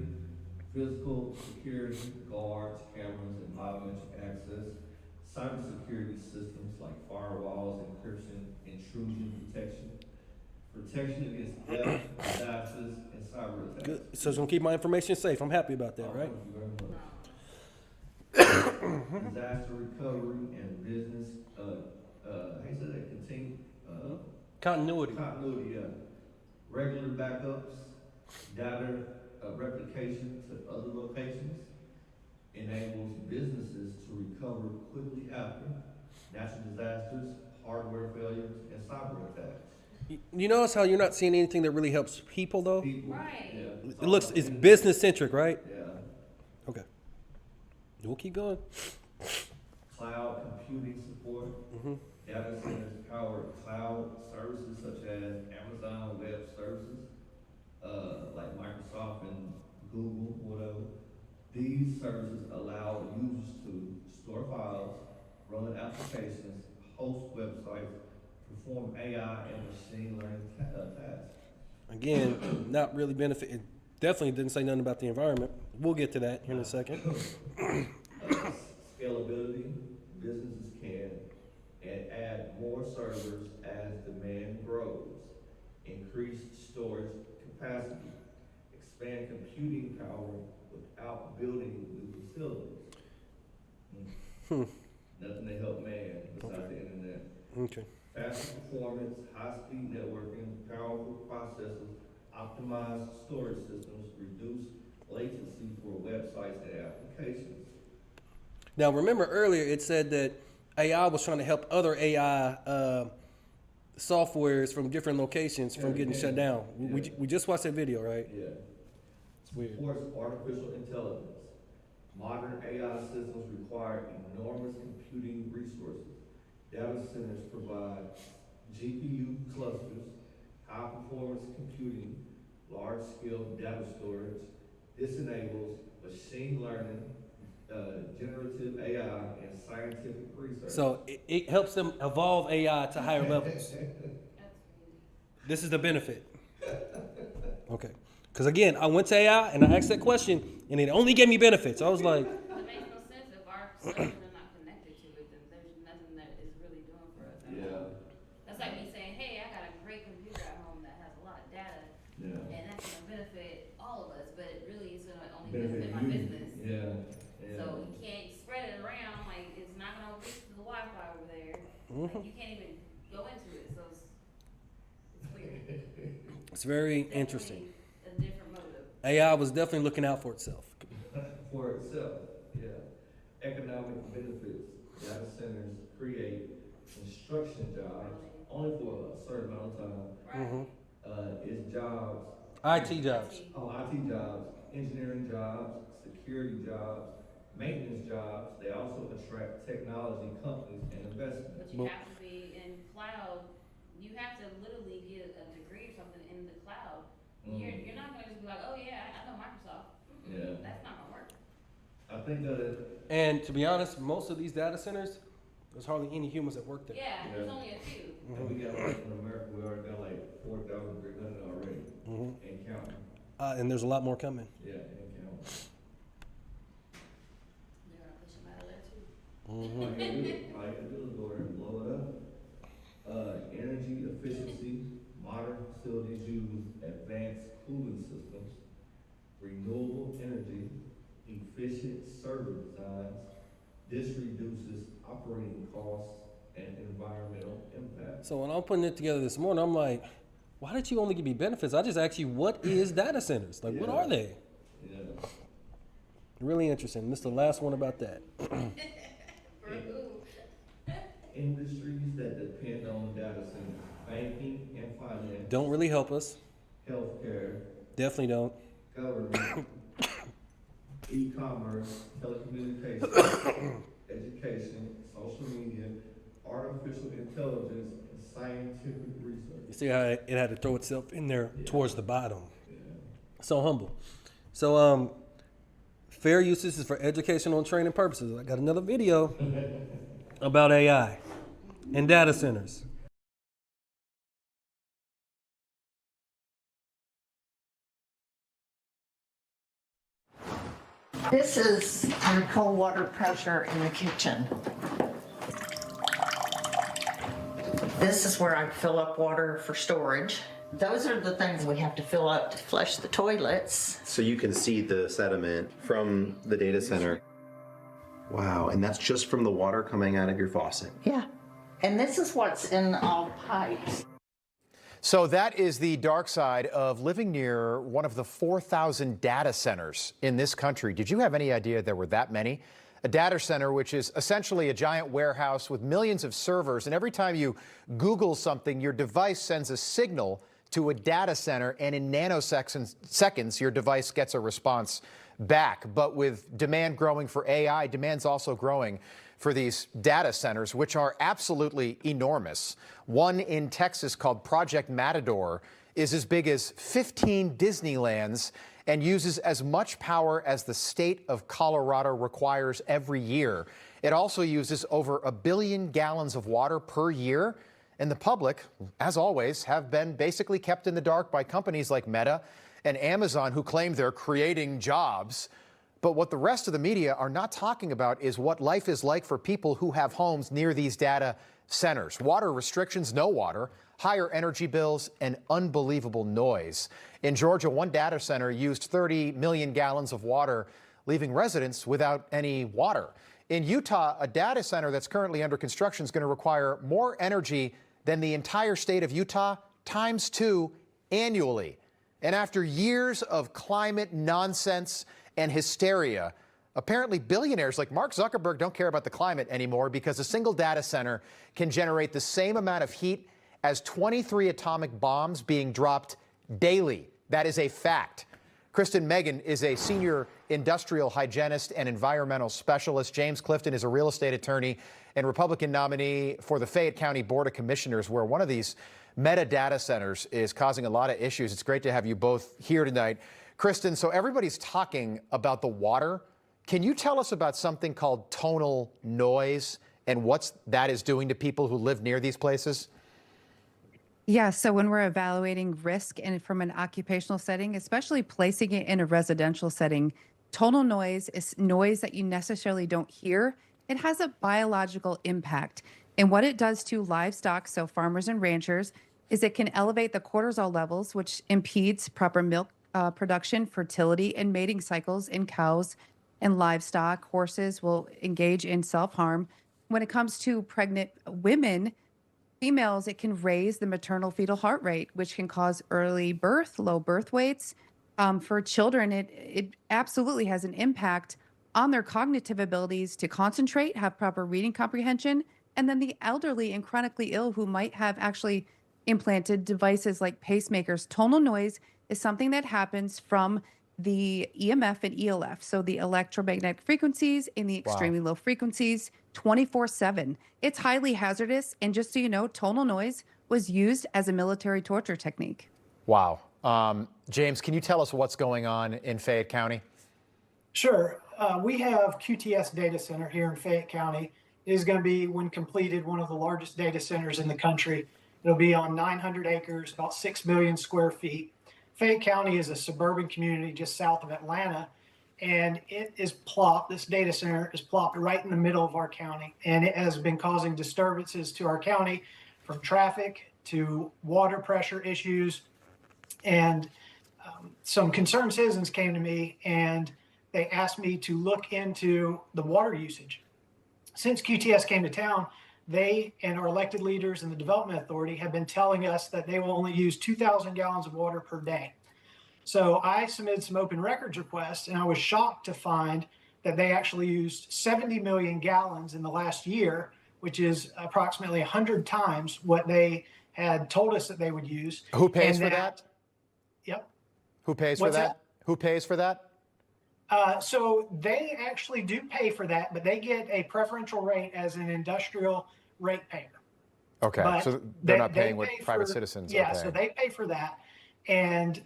S1: physical security, guards, cameras, and biometric access, cybersecurity systems like firewalls, encryption, intrusion detection, protection against theft, disasters, and cyber attacks.
S3: Good. So it's gonna keep my information safe. I'm happy about that, right?
S1: Thank you very much. disaster recovery and business, how you say that,
S3: Continuity.
S1: Continuity, yeah. Regular backups, data replication to other locations, enables businesses to recover quickly after natural disasters, hardware failures, and cyber attacks.
S3: You notice how you're not seeing anything that really helps people, though?
S2: Right.
S1: Yeah.
S3: It looks, it's business centric, right?
S1: Yeah.
S3: Okay. We'll keep going.
S1: Cloud computing support. Data centers power cloud services such as Amazon Web Services, like Microsoft and Google, whatever. These services allow users to store files, run applications, host websites, perform AI and machine learning tasks.
S3: Again, not really benefit. It definitely didn't say nothing about the environment. We'll get to that here in a second.
S1: Scalability, businesses can add more servers as demand grows, increase storage capacity, expand computing power without building new facilities. Nothing to help man besides the internet.
S3: Okay.
S1: Faster performance, high-speed networking, powerful processors, optimized storage systems, reduce latency for websites and applications.
S3: Now, remember earlier it said that AI was trying to help other AI softwares from different locations from getting shut down. We just watched that video, right?
S1: Yeah.
S3: It's weird.
S1: Supports artificial intelligence. Modern AI systems require enormous computing resources. Data centers provide GPU clusters, high-performance computing, large-scale data storage. This enables machine learning, generative AI, and scientific research.
S3: So it helps them evolve AI to higher levels. This is the benefit. Okay. Because again, I went to AI and I asked that question and it only gave me benefits. I was like,
S2: It makes no sense if our servers are not connected to it, then there's nothing that is really doing for us.
S1: Yeah.
S2: That's like me saying, hey, I got a great computer at home that has a lot of data, and that's gonna benefit all of us, but it really is gonna only benefit my business.
S1: Yeah.
S2: So you can't spread it around, like, it's not gonna reach to the Wi-Fi over there. Like, you can't even go into it, so it's weird.
S3: it's very interesting.
S2: A different motive.
S3: AI was definitely looking out for itself.
S1: For itself, yeah. Economic benefits. Data centers create construction jobs only for a certain amount of time. It's jobs.
S3: IT jobs.
S1: IT jobs, engineering jobs, security jobs, maintenance jobs. They also attract technology companies and investments.
S2: But you have to be in cloud. You have to literally get a degree or something in the cloud. You're not gonna just be like, oh yeah, I know Microsoft.
S1: Yeah.
S2: That's not gonna work.
S1: I think that.
S3: And to be honest, most of these data centers, there's hardly any humans that work there.
S2: Yeah, there's only a few.
S1: And we got like in America, we already got like 4,300 already, and counting.
S3: And there's a lot more coming.
S1: Yeah, and counting.
S2: They're gonna push them out of there too.
S1: All you gotta do is go there and blow it up. Energy efficiency. Modern facilities use advanced cooling systems, renewable energy, efficient server designs. This reduces operating costs and environmental impact.
S3: So when I'm putting it together this morning, I'm like, why did you only give me benefits? I just asked you, what is data centers? Like, what are they?
S1: Yeah.
S3: Really interesting. This is the last one about that.
S1: Industries that depend on data centers, banking and finance.
S3: Don't really help us.
S1: Healthcare.
S3: Definitely don't.
S1: Government. E-commerce, telecommunications, education, social media, artificial intelligence, and scientific research.
S3: You see how it had to throw itself in there towards the bottom.
S1: Yeah.
S3: So humble. So fair uses is for educational and training purposes. I got another video about AI and data centers.
S15: This is our cold water pressure in the kitchen. This is where I fill up water for storage. Those are the things we have to fill up to flush the toilets.
S16: So you can see the sediment from the data center. Wow, and that's just from the water coming out of your faucet?
S15: Yeah. And this is what's in all pipes.
S17: So that is the dark side of living near one of the 4,000 data centers in this country. Did you have any idea there were that many? A data center, which is essentially a giant warehouse with millions of servers, and every time you Google something, your device sends a signal to a data center, and in nanoseconds, your device gets a response back. But with demand growing for AI, demand's also growing for these data centers, which are absolutely enormous. One in Texas called Project Matador is as big as 15 Disneylands and uses as much power as the state of Colorado requires every year. It also uses over 1 billion gallons of water per year. And the public, as always, have been basically kept in the dark by companies like Meta and Amazon, who claim they're creating jobs. But what the rest of the media are not talking about is what life is like for people who have homes near these data centers. Water restrictions, no water, higher energy bills, and unbelievable noise. In Georgia, one data center used 30 million gallons of water, leaving residents without any water. In Utah, a data center that's currently under construction is going to require more energy than the entire state of Utah ×2 annually. And after years of climate nonsense and hysteria, apparently billionaires like Mark Zuckerberg don't care about the climate anymore, because a single data center can generate the same amount of heat as 23 atomic bombs being dropped daily. That is a fact. Kristen Megan is a senior industrial hygienist and environmental specialist. James Clifton is a real estate attorney and Republican nominee for the Fayette County Board of Commissioners, where one of these Meta data centers is causing a lot of issues. It's great to have you both here tonight. Kristen, so everybody's talking about the water. Can you tell us about something called tonal noise and what that is doing to people who live near these places?
S18: Yeah, so when we're evaluating risk and from an occupational setting, especially placing it in a residential setting, tonal noise is noise that you necessarily don't hear. It has a biological impact. And what it does to livestock, so farmers and ranchers, is it can elevate the cortisol levels, which impedes proper milk production, fertility, and mating cycles in cows and livestock. Horses will engage in self-harm. When it comes to pregnant women, females, it can raise the maternal fetal heart rate, which can cause early birth, low birth weights. For children, it absolutely has an impact on their cognitive abilities to concentrate, have proper reading comprehension. And then the elderly and chronically ill who might have actually implanted devices like pacemakers. Tonal noise is something that happens from the EMF and ELF, so the electromagnetic frequencies and the extremely low frequencies, 24/7. It's highly hazardous, and just so you know, tonal noise was used as a military torture technique.
S17: Wow. James, can you tell us what's going on in Fayette County?
S19: Sure. We have QTS Data Center here in Fayette County. It is going to be, when completed, one of the largest data centers in the country. It'll be on 900 acres, about 6 million square feet. Fayette County is a suburban community just south of Atlanta, and it is plopped, this data center is plopped right in the middle of our county, and it has been causing disturbances to our county, from traffic to water pressure issues. And some concerned citizens came to me and they asked me to look into the water usage. Since QTS came to town, they and our elected leaders and the Development Authority have been telling us that they will only use 2,000 gallons of water per day. So I submitted some open records requests, and I was shocked to find that they actually used 70 million gallons in the last year, which is approximately 100 times what they had told us that they would use.
S17: Who pays for that?
S19: Yep.
S17: Who pays for that? Who pays for that?
S19: So they actually do pay for that, but they get a preferential rate as an industrial ratepayer.
S17: Okay,
S19: But
S17: so they're not
S19: they
S17: paying what
S19: pay
S17: private
S19: for-
S17: citizens
S19: Yeah,
S17: are paying.
S19: so they pay for that. And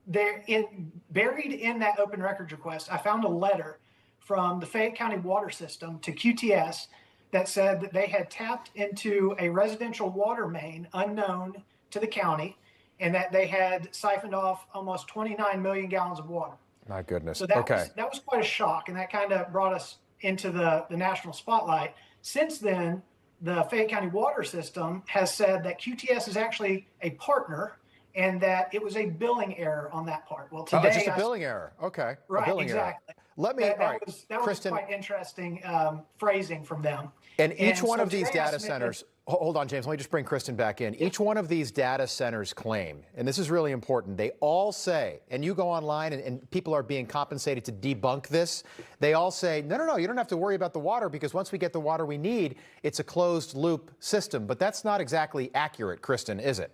S19: buried in that open records request, I found a letter from the Fayette County water system to QTS that said that they had tapped into a residential water main unknown to the county, and that they had siphoned off almost 29 million gallons of water.
S17: My goodness.
S19: So that,
S17: Okay.
S19: that was quite a shock, and that kind of brought us into the national spotlight. Since then, the Fayette County water system has said that QTS is actually a partner, and that it was a billing error on that part. Well,
S17: Oh,
S19: today,
S17: it's just a billing error. Okay.
S19: right,
S17: A billing
S19: exactly.
S17: error. Let me,
S19: That
S17: all right,
S19: was
S17: Kristen.
S19: quite interesting phrasing from them.
S17: And each one
S19: so
S17: of these
S19: today I
S17: data
S19: submitted-
S17: centers, hold on, James, let me just bring Kristen back in. Each one of these data centers claim, and this is really important, they all say, and you go online and people are being compensated to debunk this, they all say, no, you don't have to worry about the water because once we get the water we need, it's a closed loop system. But that's not exactly accurate, Kristen, is it?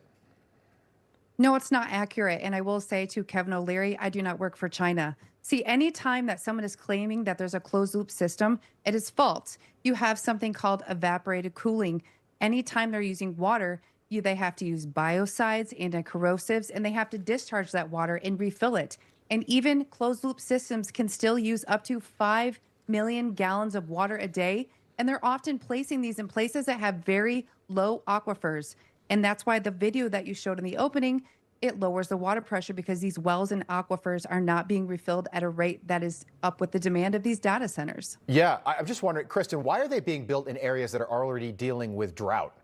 S18: No, it's not accurate. And I will say to Kevin O'Leary, I do not work for China. See, anytime that someone is claiming that there's a closed loop system, it is false. You have something called evaporated cooling. Anytime they're using water, they have to use biocides, anti-corrosives, and they have to discharge that water and refill it. And even closed loop systems can still use up to 5 million gallons of water a day. And they're often placing these in places that have very low aquifers. And that's why the video that you showed in the opening, it lowers the water pressure because these wells and aquifers are not being refilled at a rate that is up with the demand of these data centers.
S17: Yeah, I'm just wondering, Kristen, why are they being built in areas that are already dealing with drought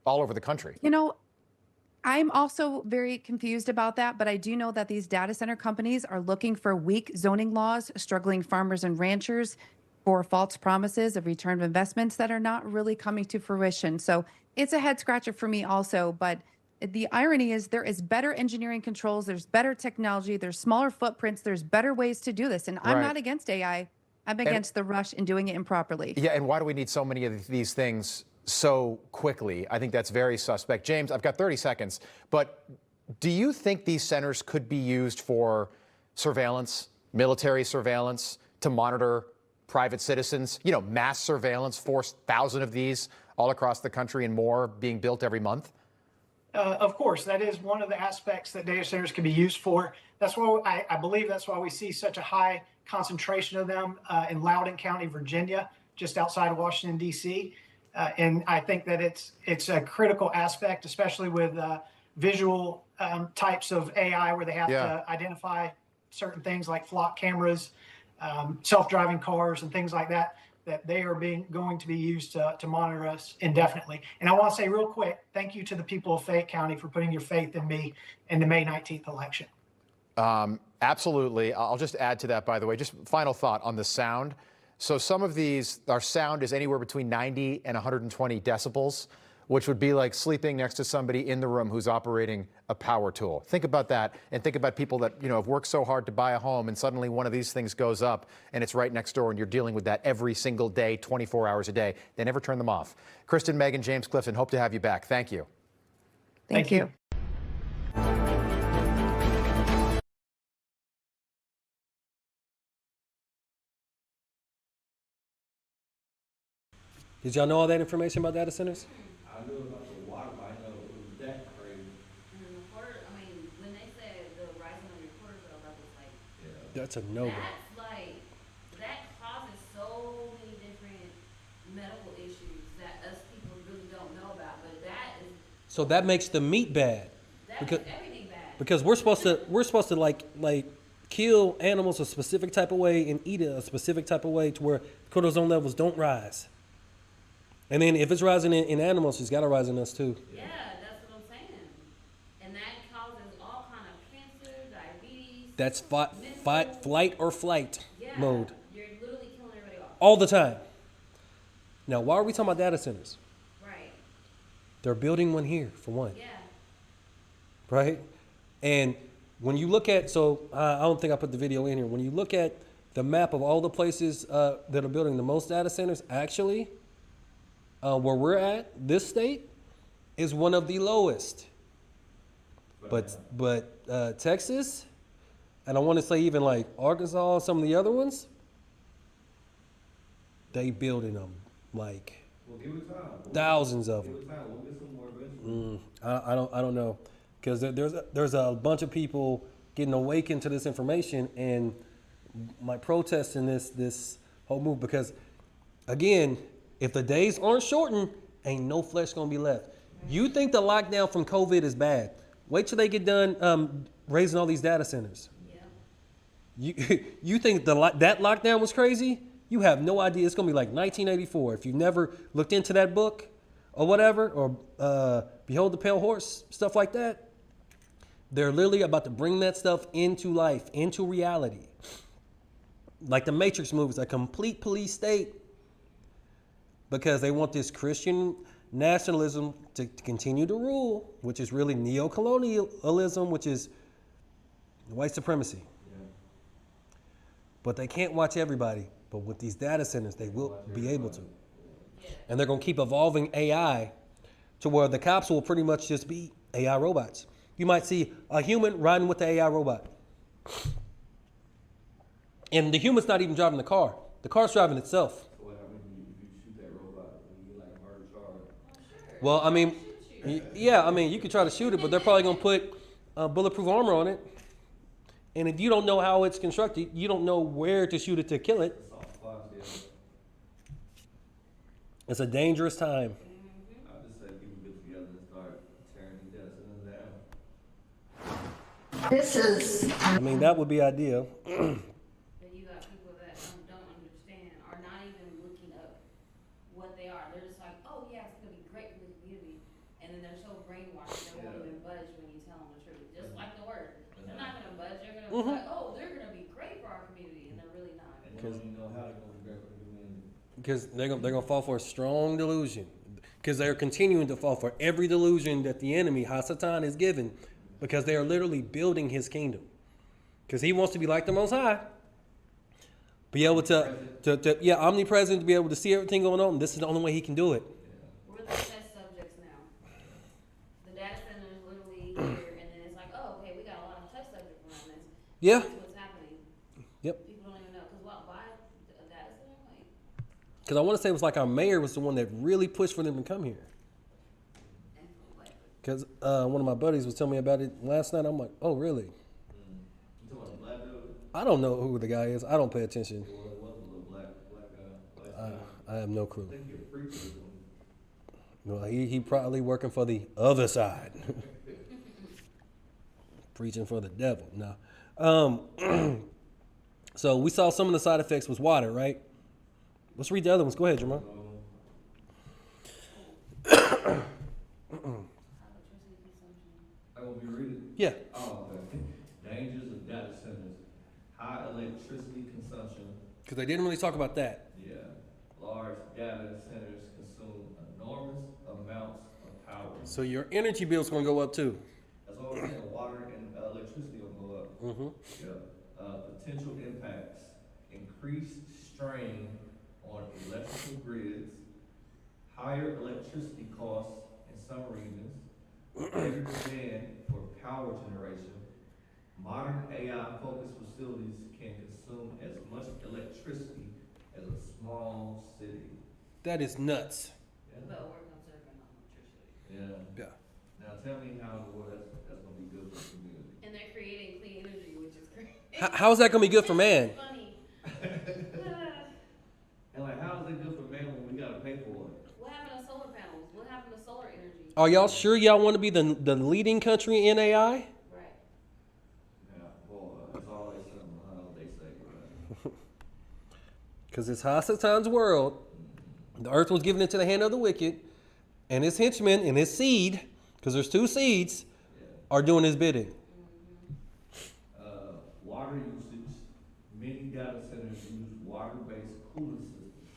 S17: all over the country?
S18: You know, I'm also very confused about that, but I do know that these data center companies are looking for weak zoning laws, struggling farmers and ranchers for false promises of return of investments that are not really coming to fruition. So it's a head scratcher for me also, but the irony is there is better engineering controls, there's better technology, there's smaller footprints, there's better ways to do this. And I'm not against AI. I'm against the rush in doing it improperly.
S17: Yeah, and why do we need so many of these things so quickly? I think that's very suspect. James, I've got 30 seconds, but do you think these centers could be used for surveillance, military surveillance, to monitor private citizens? You know, mass surveillance, 4,000 of these all across the country and more being built every month?
S19: Of course, that is one of the aspects that data centers can be used for. That's why I believe that's why we see such a high concentration of them in Loudoun County, Virginia, just outside of Washington, D.C. And I think that it's a critical aspect, especially with visual types of AI where they have to identify certain things like flock cameras, self-driving cars, and things like that, that they are going to be used to monitor us indefinitely. And I want to say real quick, thank you to the people of Fayette County for putting your faith in me in the May 19th election.
S17: Absolutely. I'll just add to that, by the way, just final thought on the sound. So some of these, our sound is anywhere between 90 and 120 decibels, which would be like sleeping next to somebody in the room who's operating a power tool. Think about that, and think about people that, you know, have worked so hard to buy a home, and suddenly one of these things goes up and it's right next door, and you're dealing with that every single day, 24 hours a day. They never turn them off. Kristen, Megan, James, Clifton, hope to have you back. Thank you.
S18: Thank you.
S3: Did y'all know all that information about data centers?
S1: I knew about the water, but I know it was that crazy.
S2: And the water, I mean, when they said the rising of your cortisol levels, like,
S3: That's a no-go.
S2: that's like, that causes so many different medical issues that us people really don't know about. But that is,
S3: So that makes the meat bad.
S2: that
S3: Because,
S2: makes everything bad.
S3: because we're supposed to like kill animals a specific type of way and eat it a specific type of way to where cortisone levels don't rise. And then if it's rising in animals, it's got to rise in us too.
S2: Yeah, that's what I'm saying. And that causes all kind of cancer, diabetes.
S3: That's flight or flight mode.
S2: You're literally killing everybody off.
S3: All the time. Now, why are we talking about data centers?
S2: Right.
S3: They're building one here, for one.
S2: Yeah.
S3: Right? And when you look at, so I don't think I put the video in here. When you look at the map of all the places that are building the most data centers, actually, where we're at, this state is one of the lowest. But Texas, and I want to say even like Arkansas, some of the other ones, they building them like thousands of them. I don't know, because there's a bunch of people getting awakened to this information and my protest in this whole move, because again, if the days aren't shortened, ain't no flesh gonna be left. You think the lockdown from COVID is bad? Wait till they get done raising all these data centers. Yeah. You think that lockdown was crazy? You have no idea. It's gonna be like 1984. If you've never looked into that book or whatever, or Behold the Pale Horse, stuff like that, They're literally about to bring that stuff into life, into reality. Like the Matrix movies, a complete police state, because they want this Christian nationalism to continue to rule, which is really neo-colonialism, which is white supremacy. Yeah. But they can't watch everybody. But with these data centers, they will be able to. And they're going to keep evolving AI to where the cops will pretty much just be AI robots. You might see a human riding with the AI robot. And the human's not even driving the car. The car's driving itself.
S1: So what happens if you shoot that robot and you get like murder charge?
S3: Well, I mean, yeah, I mean, you could try to shoot it, but they're probably going to put bulletproof armor on it. And if you don't know how it's constructed, you don't know where to shoot it to kill it. It's a dangerous time.
S1: I just say people get together and start tearing these data centers down.
S15: This is.
S3: I mean, that would be ideal.
S2: But you got people that don't understand, are not even looking up what they are. They're just like, oh yeah, it's gonna be great for the community, and then they're so brainwashed they won't even budge when you tell them the truth. Just like the word, they're not gonna budge. They're gonna be like, oh, they're gonna be great for our community, and they're really not.
S1: And they don't even know how they're gonna be great for the community.
S3: Because they're gonna fall for a strong delusion. Because they're continuing to fall for every delusion that the enemy, Hasatan, is given. Because they are literally building his kingdom. Because he wants to be like the Most High. Be able to omnipresent, to be able to see everything going on. This is the only way he can do it.
S2: We're the test subjects now. The data center is literally here, and then it's like, oh, okay, we got a lot of test subjects around this.
S3: Yeah.
S2: That's what's happening.
S3: Yep.
S2: People don't even know. Because why a data center? Like,
S3: Because I want to say it was like our mayor was the one that really pushed for them to come here. Because one of my buddies was telling me about it last night. I'm like, oh, really?
S1: You talking about the black dude?
S3: I don't know who the guy is. I don't pay attention.
S1: Well, it was a little black guy.
S3: I have no clue.
S1: I think you're a preacher.
S3: Well, he probably working for the other side. Preaching for the devil. No. So we saw some of the side effects was water, right? Let's read the other ones. Go ahead, Jamal.
S1: I will be reading.
S3: Yeah.
S1: Oh, okay. Dangers of data centers. High electricity consumption.
S3: Because they didn't really talk about that.
S1: Yeah. Large data centers consume enormous amounts of power.
S3: So your energy bill's going to go up too.
S1: That's all I'm saying. Water and electricity will go up.
S3: Mm-hmm.
S1: Yeah. Potential impacts. Increased strain on electrical grids. Higher electricity costs in some regions. Greater demand for power generation. Modern AI-focused facilities can consume as much electricity as a small city.
S3: That is nuts.
S1: Yeah.
S2: but we're conserving electricity.
S1: Yeah.
S3: Yeah.
S1: Now tell me how in the world that's gonna be good for the community.
S2: And they're creating clean energy, which is great.
S3: How is that going to be good for man?
S2: Funny.
S1: And like, how is it good for man when we gotta pay for it?
S2: What happened to solar panels? What happened to solar energy?
S3: Are y'all sure y'all want to be the leading country in AI?
S2: Right.
S1: Yeah, boy, it's always something how they say, right?
S3: Because it's Hasatan's world. The earth was given into the hand of the wicked, and his henchmen and his seed, because there's two seeds, are doing his bidding.
S1: Water usage. Many data centers use water-based cooling systems.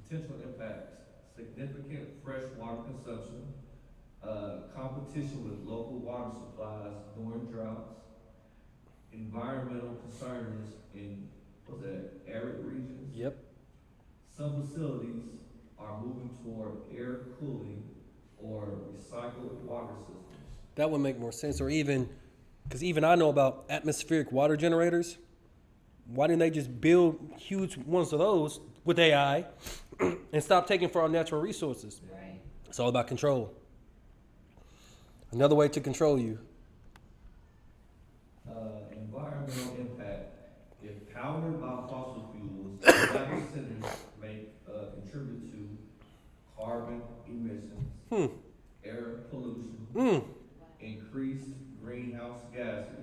S1: Potential impacts. Significant fresh water consumption. Competition with local water supplies during droughts. Environmental concerns in, arid regions.
S3: Yep.
S1: Some facilities are moving toward air cooling or recycled water systems.
S3: That would make more sense. Or even, because even I know about atmospheric water generators. Why didn't they just build huge ones of those with AI and stop taking from our natural resources?
S2: Right.
S3: It's all about control. Another way to control you.
S1: Environmental impact. If powered by fossil fuels, data centers may contribute to carbon emissions, air pollution, increased greenhouse gases.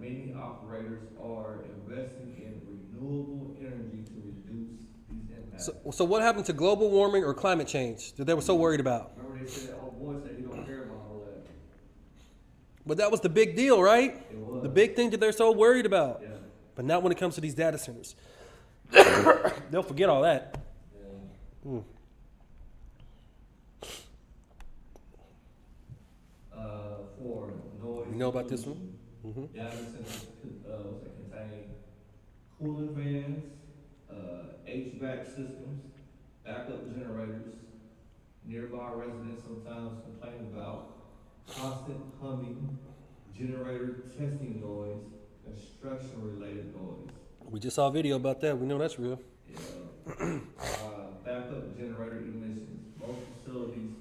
S1: Many operators are investing in renewable energy to reduce these impacts.
S3: So what happened to global warming or climate change that they were so worried about?
S1: Remember they said, oh boy said he don't care about all that.
S3: But that was the big deal, right?
S1: It was.
S3: The big thing that they're so worried about.
S1: Yeah.
S3: But not when it comes to these data centers. They'll forget all that.
S1: Yeah. For noise.
S3: You know about this one?
S1: pollution,
S3: Mm-hmm.
S1: Data centers contain cooling fans, HVAC systems, backup generators. Nearby residents sometimes complain about constant humming, generator testing noise, construction-related noise.
S3: We just saw a video about that. We know that's real.
S1: Yeah. Backup generator emissions. Most facilities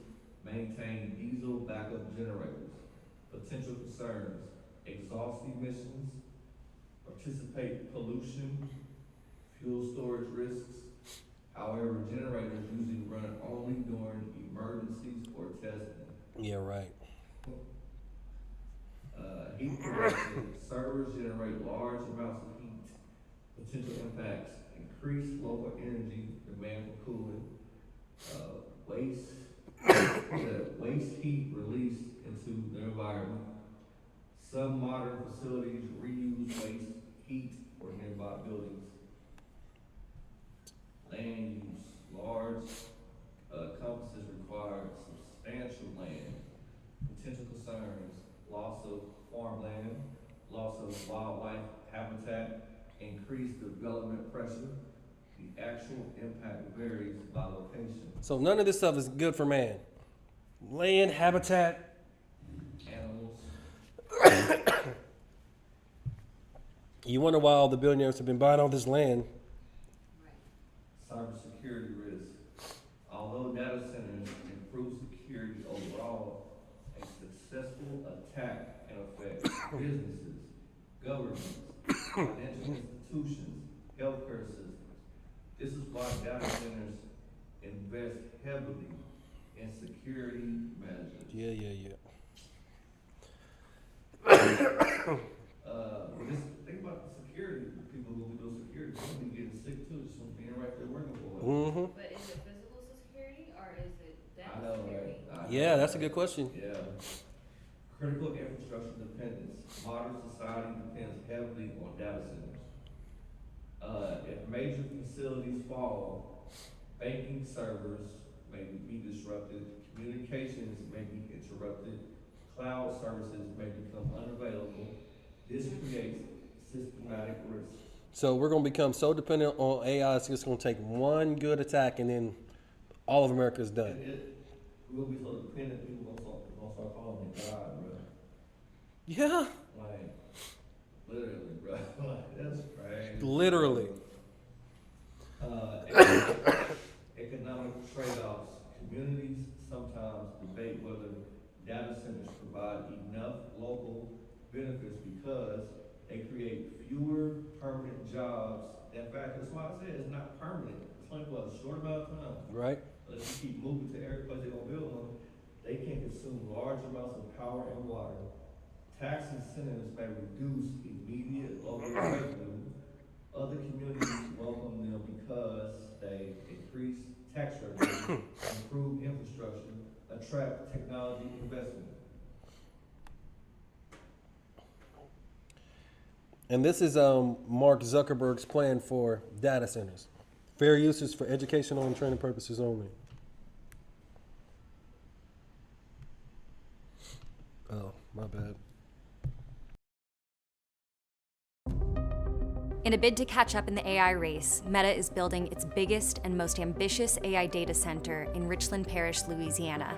S1: maintain diesel backup generators. Potential concerns: exhaust emissions, participate pollution, fuel storage risks. However, generators usually run only during emergencies or testing.
S3: Yeah, right.
S1: Heat production. Servers generate large amounts of heat. Potential impacts: increased local energy demand for cooling, waste heat released into the environment. Some modern facilities reuse waste heat for nearby buildings. Land use. Large campuses require substantial land. Potential concerns: loss of farmland, loss of wildlife habitat, increased development pressure. The actual impact varies by location.
S3: So none of this stuff is good for man. Land, habitat.
S1: Animals.
S3: You wonder why all the billionaires have been buying all this land.
S1: Cybersecurity risk. Although data centers improve security overall, a successful attack can affect businesses, governments, financial institutions, healthcare systems. This is why data centers invest heavily in security measures.
S3: Yeah.
S1: Just think about the security people who do security. They'll be getting sick too, just from being right there working for it.
S3: Mm-hmm.
S2: But is it physical security or is it data
S1: I know,
S2: security?
S1: right?
S3: Yeah, that's a good question.
S1: Yeah. Critical infrastructure dependence. Modern society depends heavily on data centers. If major facilities fall, banking servers may be disrupted, communications may be interrupted, cloud services may become unavailable. This creates systematic risk.
S3: So we're going to become so dependent on AI, it's just going to take one good attack and then all of America is done.
S1: We'll be so dependent, people gonna start calling it God, bro.
S3: Yeah.
S1: Like, literally, bro. Like, that's crazy.
S3: Literally.
S1: Economic trade-offs. Communities sometimes debate whether data centers provide enough local benefits because they create fewer permanent jobs. In fact, that's why I said it's not permanent. It's only for a short amount of time.
S3: Right.
S1: But if you keep moving to every place they're gonna build one, they can consume large amounts of power and water. Tax incentives may reduce immediate local revenue. Other communities welcome them because they increase tax revenue, improve infrastructure, attract technology investment.
S3: And this is Mark Zuckerberg's plan for data centers. Fair uses for educational and training purposes only. Oh, my bad.
S20: In a bid to catch up in the AI race, Meta is building its biggest and most ambitious AI data center in Richland Parish, Louisiana,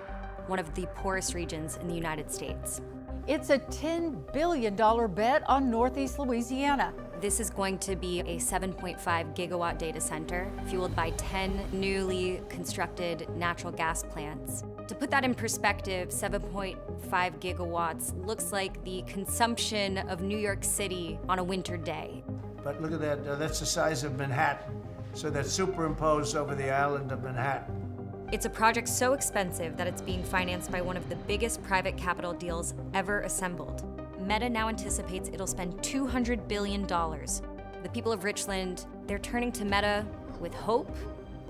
S20: one of the poorest regions in the United States.
S21: It's a $10 billion bet on Northeast Louisiana.
S20: This is going to be a 7.5 gigawatt data center fueled by 10 newly constructed natural gas plants. To put that in perspective, 7.5 gigawatts looks like the consumption of New York City on a winter day.
S22: But look at that, that's the size of Manhattan. So that's superimposed over the island of Manhattan.
S20: It's a project so expensive that it's being financed by one of the biggest private capital deals ever assembled. Meta now anticipates it'll spend $200 billion. The people of Richland, they're turning to Meta with hope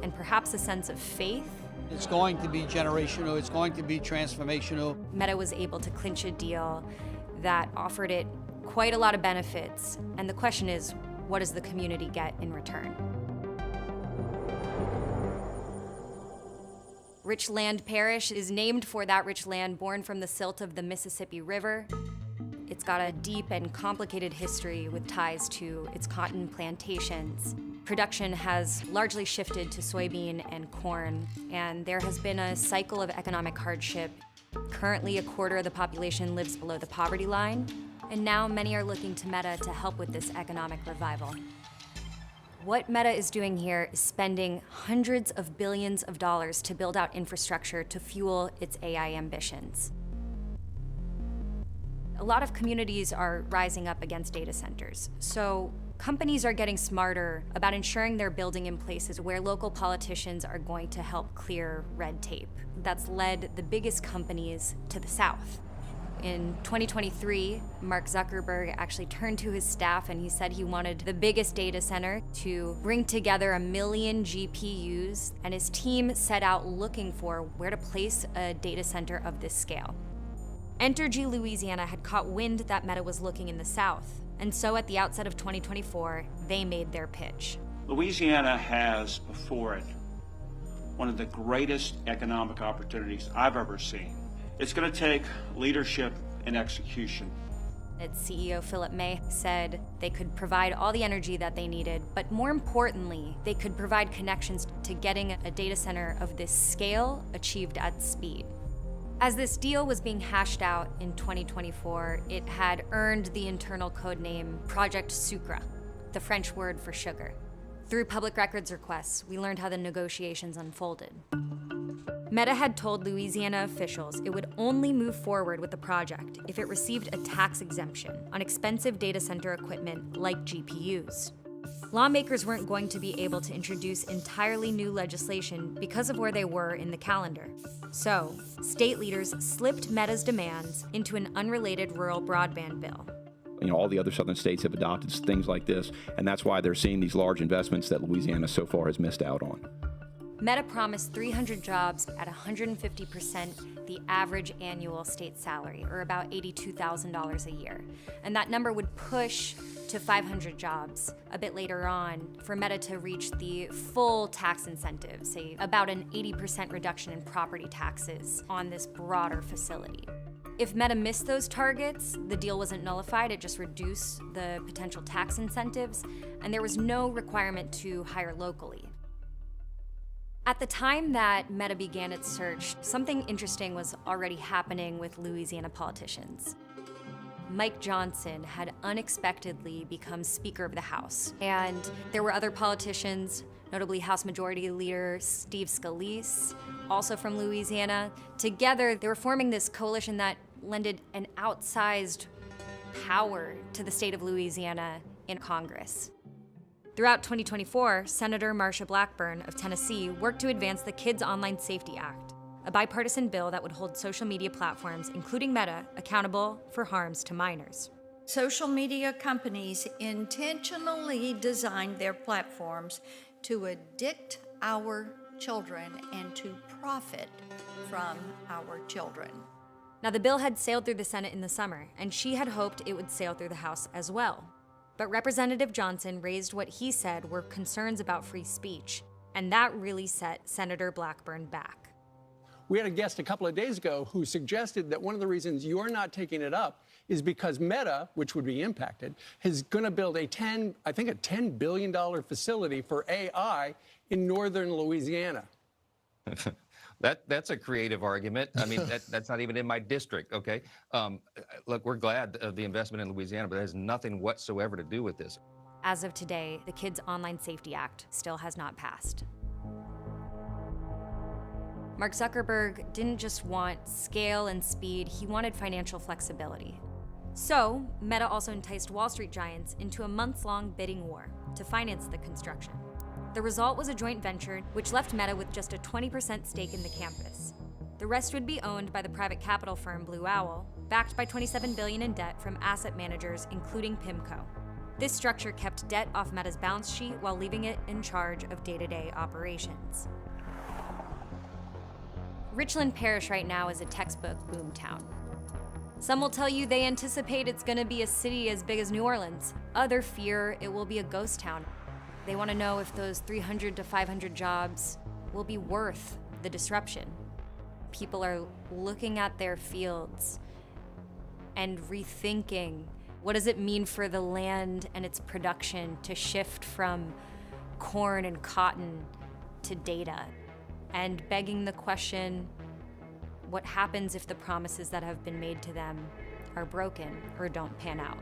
S20: and perhaps a sense of faith.
S23: It's going to be generational, it's going to be transformational.
S20: Meta was able to clinch a deal that offered it quite a lot of benefits. And the question is, what does the community get in return? Richland Parish is named for that rich land born from the silt of the Mississippi River. It's got a deep and complicated history with ties to its cotton plantations. Production has largely shifted to soybean and corn, and there has been a cycle of economic hardship. Currently, a quarter of the population lives below the poverty line, and now many are looking to Meta to help with this economic revival. What Meta is doing here is spending hundreds of billions of dollars to build out infrastructure to fuel its AI ambitions. A lot of communities are rising up against data centers, so companies are getting smarter about ensuring they're building in places where local politicians are going to help clear red tape. That's led the biggest companies to the south. In 2023, Mark Zuckerberg actually turned to his staff and he said he wanted the biggest data center to bring together 1 million GPUs, and his team set out looking for where to place a data center of this scale. Entergy Louisiana had caught wind that Meta was looking in the south, and so at the outset of 2024, they made their pitch.
S5: Louisiana has before it one of the greatest economic opportunities I've ever seen. It's going to take leadership and execution.
S20: Its CEO, Philip May, said they could provide all the energy that they needed, but more importantly, they could provide connections to getting a data center of this scale achieved at speed. As this deal was being hashed out in 2024, it had earned the internal code name Project Sucre, the French word for sugar. Through public records requests, we learned how the negotiations unfolded. Meta had told Louisiana officials it would only move forward with the project if it received a tax exemption on expensive data center equipment like GPUs. Lawmakers weren't going to be able to introduce entirely new legislation because of where they were in the calendar. So, state leaders slipped Meta's demands into an unrelated rural broadband bill.
S6: All the other southern states have adopted things like this, and that's why they're seeing these large investments that Louisiana so far has missed out on.
S20: Meta promised 300 jobs at 150% the average annual state salary, or about $82,000 a year. And that number would push to 500 jobs a bit later on for Meta to reach the full tax incentive, say about an 80% reduction in property taxes on this broader facility. If Meta missed those targets, the deal wasn't nullified, it just reduced the potential tax incentives, and there was no requirement to hire locally. At the time that Meta began its search, something interesting was already happening with Louisiana politicians. Mike Johnson had unexpectedly become Speaker of the House, and there were other politicians, notably House Majority Leader Steve Scalise, also from Louisiana. Together, they were forming this coalition that lended an outsized power to the state of Louisiana in Congress. Throughout 2024, Senator Marsha Blackburn of Tennessee worked to advance the Kids Online Safety Act, a bipartisan bill that would hold social media platforms, including Meta, accountable for harms to minors.
S23: Social media companies intentionally designed their platforms to addict our children and to profit from our children.
S20: Now, the bill had sailed through the Senate in the summer, and she had hoped it would sail through the House as well. But Representative Johnson raised what he said were concerns about free speech, and that really set Senator Blackburn back.
S24: We had a guest a couple of days ago who suggested that one of the reasons you're not taking it up is because Meta, which would be impacted, is going to build a $10 billion facility for AI in northern Louisiana.
S25: That's a creative argument. I mean, that's not even in my district, okay? Look, we're glad of the investment in Louisiana, but it has nothing whatsoever to do with this.
S20: As of today, the Kids Online Safety Act still has not passed. Mark Zuckerberg didn't just want scale and speed, he wanted financial flexibility. So, Meta also enticed Wall Street giants into a months-long bidding war to finance the construction. The result was a joint venture which left Meta with just a 20% stake in the campus. The rest would be owned by the private capital firm Blue Owl, backed by $27 billion in debt from asset managers, including PIMCO. This structure kept debt off Meta's balance sheet while leaving it in charge of day-to-day operations. Richland Parish right now is a textbook boomtown. Some will tell you they anticipate it's going to be a city as big as New Orleans. Others fear it will be a ghost town. They want to know if those 300 to 500 jobs will be worth the disruption. People are looking at their fields and rethinking, what does it mean for the land and its production to shift from corn and cotton to data? And begging the question, what happens if the promises that have been made to them are broken or don't pan out?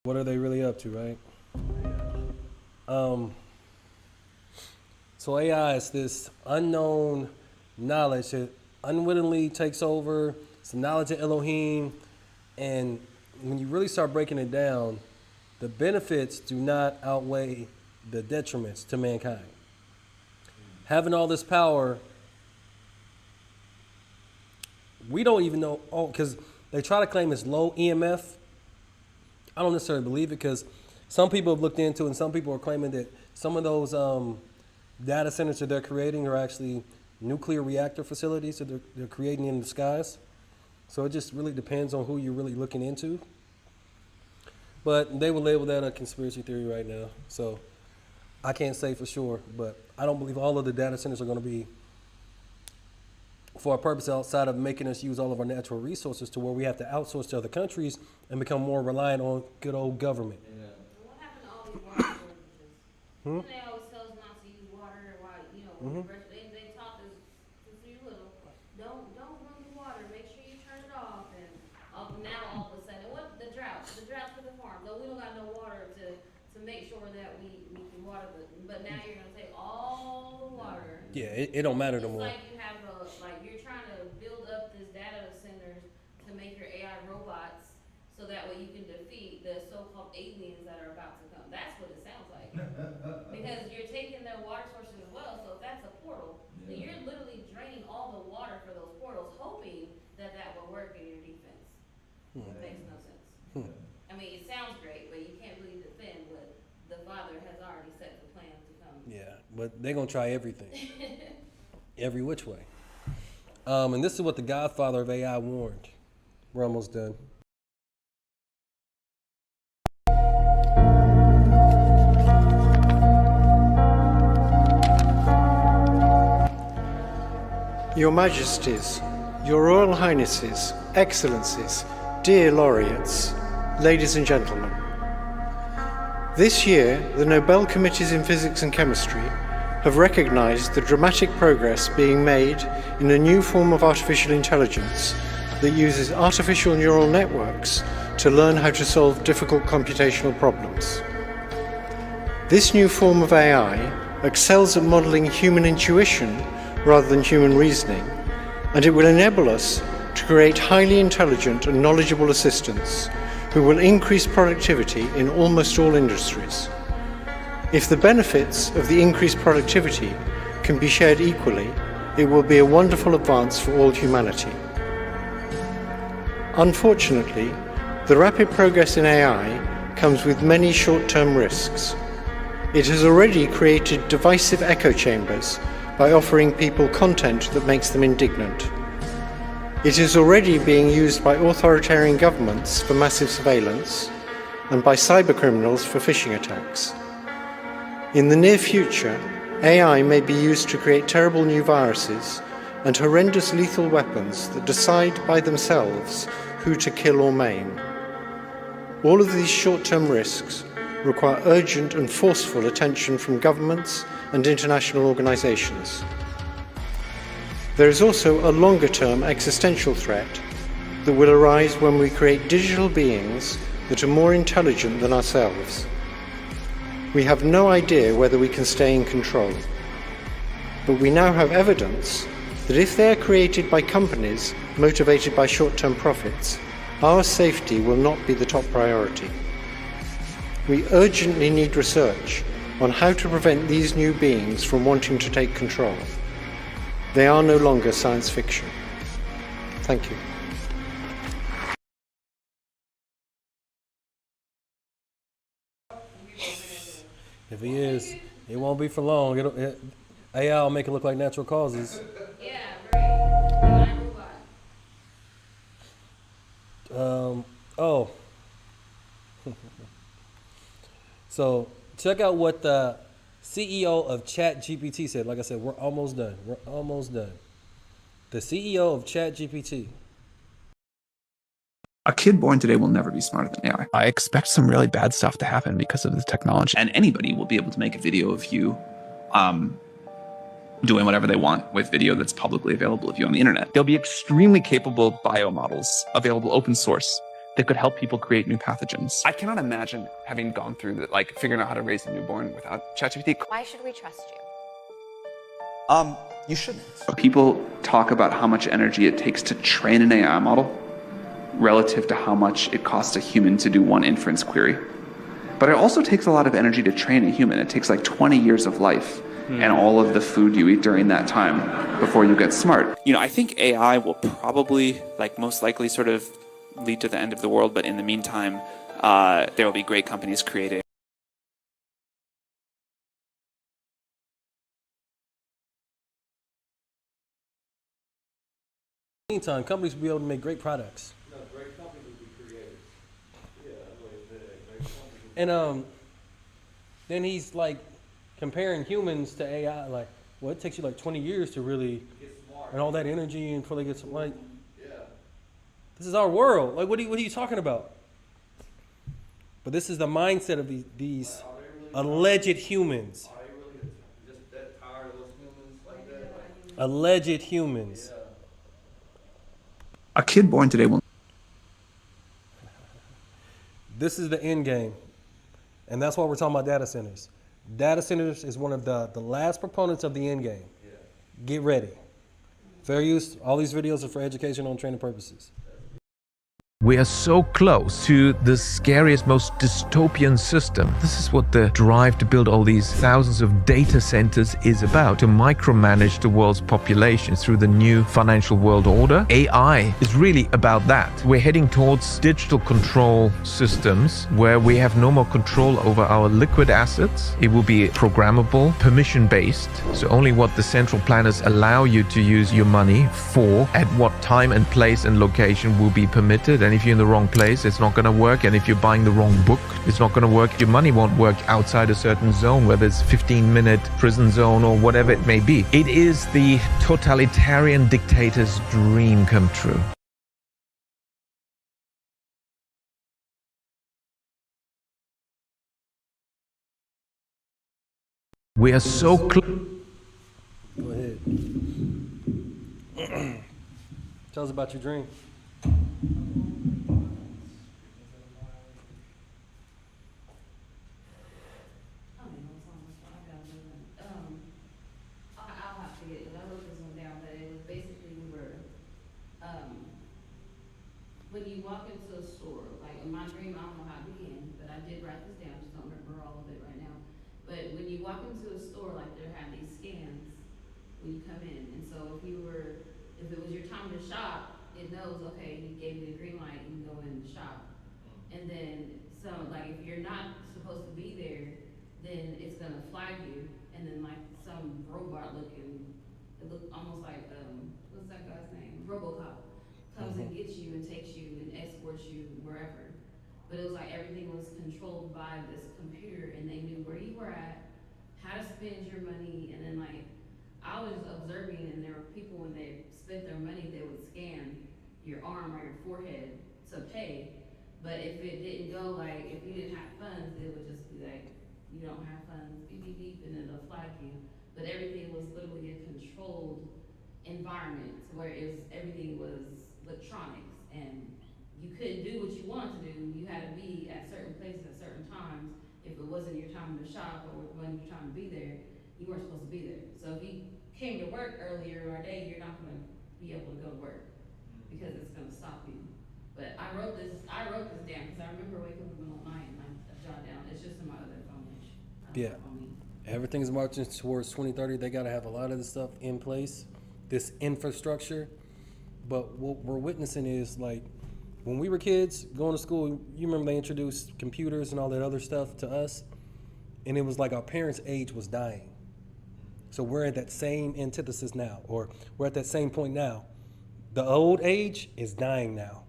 S3: What are they really up to, right? So AI is this unknown knowledge that unwittingly takes over. It's the knowledge of Elohim. And when you really start breaking it down, the benefits do not outweigh the detriments to mankind. Having all this power, we don't even know, because they try to claim it's low EMF. I don't necessarily believe it, because some people have looked into it and some people are claiming that some of those data centers that they're creating are actually nuclear reactor facilities that they're creating in the skies. So it just really depends on who you're really looking into. But they will label that a conspiracy theory right now. So I can't say for sure, but I don't believe all of the data centers are going to be for a purpose outside of making us use all of our natural resources to where we have to outsource to other countries and become more reliant on good old government.
S2: What happened to all these water shortages? They always tell us not to use water, why, you know, they taught us since we were little, don't run the water, make sure you turn it off, and now all of a sudden, what, the drought for the farm, though we don't got no water to make sure that we can water but now you're gonna take all the water.
S3: Yeah, it don't matter no more.
S2: It's like you have you're trying to build up this data centers to make your AI robots so that way you can defeat the so-called aliens that are about to come. That's what it sounds like. Because you're taking their water sources as well, so if that's a portal, then you're literally draining all the water for those portals, hoping that will work in your defense. It makes no sense. I mean, it sounds great, but you can't really defend what the Father has already set the plan to come.
S3: Yeah, but they're going to try everything. Every which way. And this is what the godfather of AI warned. We're almost done.
S4: Your Majesties, Your Royal Highnesses, Excellencies, dear laureates, ladies and gentlemen. This year, the Nobel Committees in Physics and Chemistry have recognized the dramatic progress being made in a new form of artificial intelligence that uses artificial neural networks to learn how to solve difficult computational problems. This new form of AI excels at modeling human intuition rather than human reasoning, and it will enable us to create highly intelligent and knowledgeable assistants who will increase productivity in almost all industries. If the benefits of the increased productivity can be shared equally, it will be a wonderful advance for all humanity. Unfortunately, the rapid progress in AI comes with many short-term risks. It has already created divisive echo chambers by offering people content that makes them indignant. It is already being used by authoritarian governments for massive surveillance and by cybercriminals for phishing attacks. In the near future, AI may be used to create terrible new viruses and horrendous lethal weapons that decide by themselves who to kill or maim. All of these short-term risks require urgent and forceful attention from governments and international organizations. There is also a longer-term existential threat that will arise when we create digital beings that are more intelligent than ourselves. We have no idea whether we can stay in control, but we now have evidence that if they are created by companies motivated by short-term profits, our safety will not be the top priority. We urgently need research on how to prevent these new beings from wanting to take control. They are no longer science fiction. Thank you.
S3: If he is, it won't be for long. AI will make it look like natural causes. Oh. So check out what the CEO of ChatGPT said. Like I said, we're almost done. We're almost done. The CEO of ChatGPT.
S7: A kid born today will never be smarter than AI. I expect some really bad stuff to happen because of the technology. And anybody will be able to make a video of you doing whatever they want with video that's publicly available of you on the internet. There'll be extremely capable biomodels available open source that could help people create new pathogens. I cannot imagine having gone through that, like figuring out how to raise a newborn without ChatGPT.
S8: Why should we trust you?
S7: You shouldn't. People talk about how much energy it takes to train an AI model relative to how much it costs a human to do one inference query. But it also takes a lot of energy to train a human. It takes like 20 years of life and all of the food you eat during that time before you get smart. You know, I think AI will probably, most likely sort of lead to the end of the world, but in the meantime, there will be great companies creating.
S3: Meantime, companies will be able to make great products.
S1: No, great companies will be created. Yeah, that's what he said. Great companies.
S3: And then he's like comparing humans to AI. Like, well, it takes you like 20 years to really
S1: Get smart.
S3: and all that energy until they get some like.
S1: Yeah.
S3: This is our world. Like, what are you talking about? But this is the mindset of these alleged humans.
S1: Are they really just that tired of those humans like that?
S3: Alleged humans.
S1: Yeah.
S7: A kid born today will.
S3: This is the end game. And that's why we're talking about data centers. Data centers is one of the last proponents of the end game.
S1: Yeah.
S3: Get ready. Fair use. All these videos are for educational and training purposes.
S9: We are so close to the scariest, most dystopian system. This is what the drive to build all these thousands of data centers is about, to micromanage the world's population through the new financial world order. AI is really about that. We're heading towards digital control systems where we have no more control over our liquid assets. It will be programmable, permission-based, so only what the central planners allow you to use your money for, at what time and place and location will be permitted. And if you're in the wrong place, it's not going to work. And if you're buying the wrong book, it's not going to work. Your money won't work outside a certain zone, whether it's 15-minute prison zone or whatever it may be. It is the totalitarian dictator's dream come true. We are so close.
S3: Go ahead. Tell us about your dream.
S2: I'll have to get it, 'cause I wrote this one down, but it was basically when you walk into a store, like in my dream, I don't know how it began, but I did write this down, just don't remember all of it right now. But when you walk into a store, like there have these scans when you come in, and so if it was your time to shop, it knows, okay, you gave me the green light, you can go in and shop. And then, so like if you're not supposed to be there, then it's gonna flag you, and then like some robot looking, it looked almost like, what's that guy's name? RoboCop comes and gets you and takes you and escorts you wherever. But it was like everything was controlled by this computer, and they knew where you were at, how to spend your money, and then like, I was observing, and there were people when they spent their money, they would scan your arm or your forehead to pay. But if it didn't go, like, if you didn't have funds, it would just be like, you don't have funds, beep, beep, beep, and then they'll flag you. But everything was literally a controlled environment. environment to where everything was electronics, and you couldn't do what you wanted to do. You had to be at certain places at certain times. If it wasn't your time to shop or when you're trying to be there, you weren't supposed to be there. So if you came to work earlier in our day, you're not gonna be able to go to work because it's gonna stop you. But I wrote this down because I remember waking up in the middle of the night and I jotted down. It's just in my other phone.
S3: Yeah. Everything's marching towards 2030. They got to have a lot of this stuff in place, this infrastructure. But what we're witnessing is, like, when we were kids going to school, you remember they introduced computers and all that other stuff to us, and it was like our parents' age was dying. So we're at that same antithesis now, or we're at that same point now. The old age is dying now.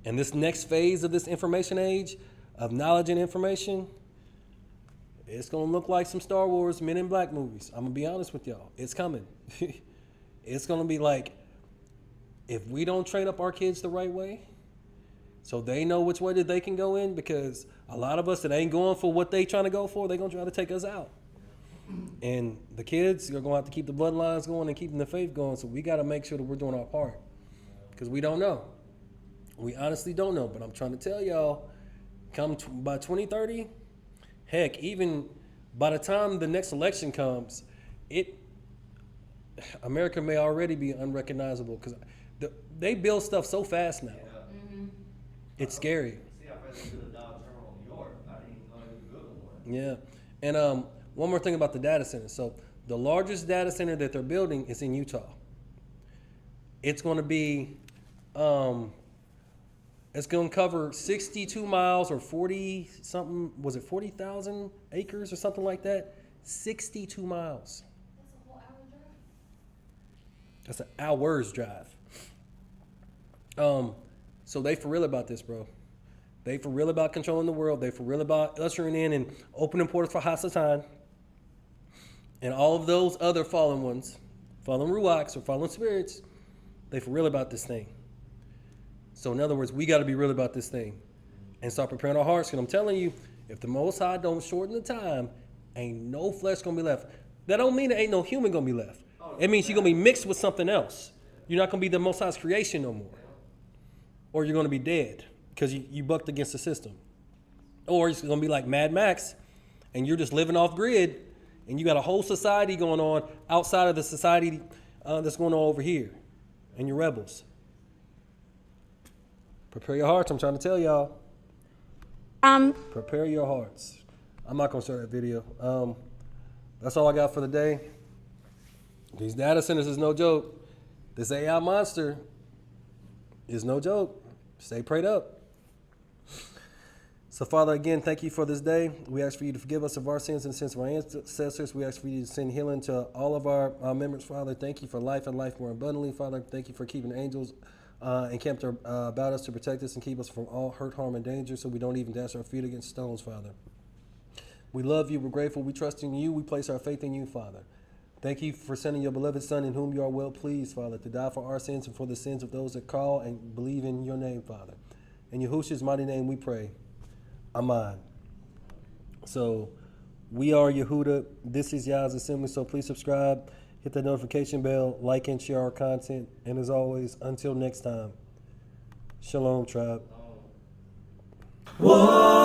S3: And this next phase of this information age, of knowledge and information, it's gonna look like some Star Wars Men in Black movies. I'm gonna be honest with y'all. It's coming. It's gonna be like, if we don't train up our kids the right way, so they know which way that they can go in, because a lot of us that ain't going for what they trying to go for, they gonna try to take us out. And the kids are gonna have to keep the bloodlines going and keeping the faith going. So we gotta make sure that we're doing our part, because we don't know. We honestly don't know. But I'm trying to tell y'all, by 2030. Heck, even by the time the next election comes, America may already be unrecognizable, because they build stuff so fast now.
S2: Mm-hmm.
S3: It's scary.
S1: See how fast they built a Dodge Terminal in New York. I didn't even know they were building one.
S3: Yeah. And one more thing about the data center. So the largest data center that they're building is in Utah. It's going to be, it's going to cover 62 miles or 40 something, was it 40,000 acres or something like that? 62 miles. That's an hour's drive. So they for real about this, bro. They for real about controlling the world. They for real about ushering in and opening portals for Hasatan and all of those other fallen ones, fallen ruachs or fallen spirits. They for real about this thing. So in other words, we got to be real about this thing and start preparing our hearts. And I'm telling you, if the Most High don't shorten the time, ain't no flesh gonna be left. That don't mean there ain't no human gonna be left. It means you're gonna be mixed with something else. You're not gonna be the Most High's creation no more. Or you're gonna be dead because you bucked against the system. Or it's gonna be like Mad Max and you're just living off grid and you got a whole society going on outside of the society that's going on over here. And you're rebels. Prepare your hearts, I'm trying to tell y'all. Prepare your hearts. I'm not gonna start that video. That's all I got for the day. These data centers is no joke. This AI monster is no joke. Stay prayed up. So Father, again, thank you for this day. We ask for you to forgive us of our sins and sins of our ancestors. We ask for you to send healing to all of our members, Father. Thank you for life and life more abundantly, Father. Thank you for keeping angels encamped about us to protect us and keep us from all hurt, harm, and danger, so we don't even dash our feet against stones, Father. We love you. We're grateful. We trust in you. We place our faith in you, Father. Thank you for sending your beloved Son, in whom you are well pleased, Father, to die for our sins and for the sins of those that call and believe in your name, Father. In Yahushua's mighty name we pray. Amen. So we are Yehuda. This is YAH'S Assembly. So please subscribe, hit the notification bell, like and share our content. And as always, until next time, Shalom, tribe.
S1: Whoa.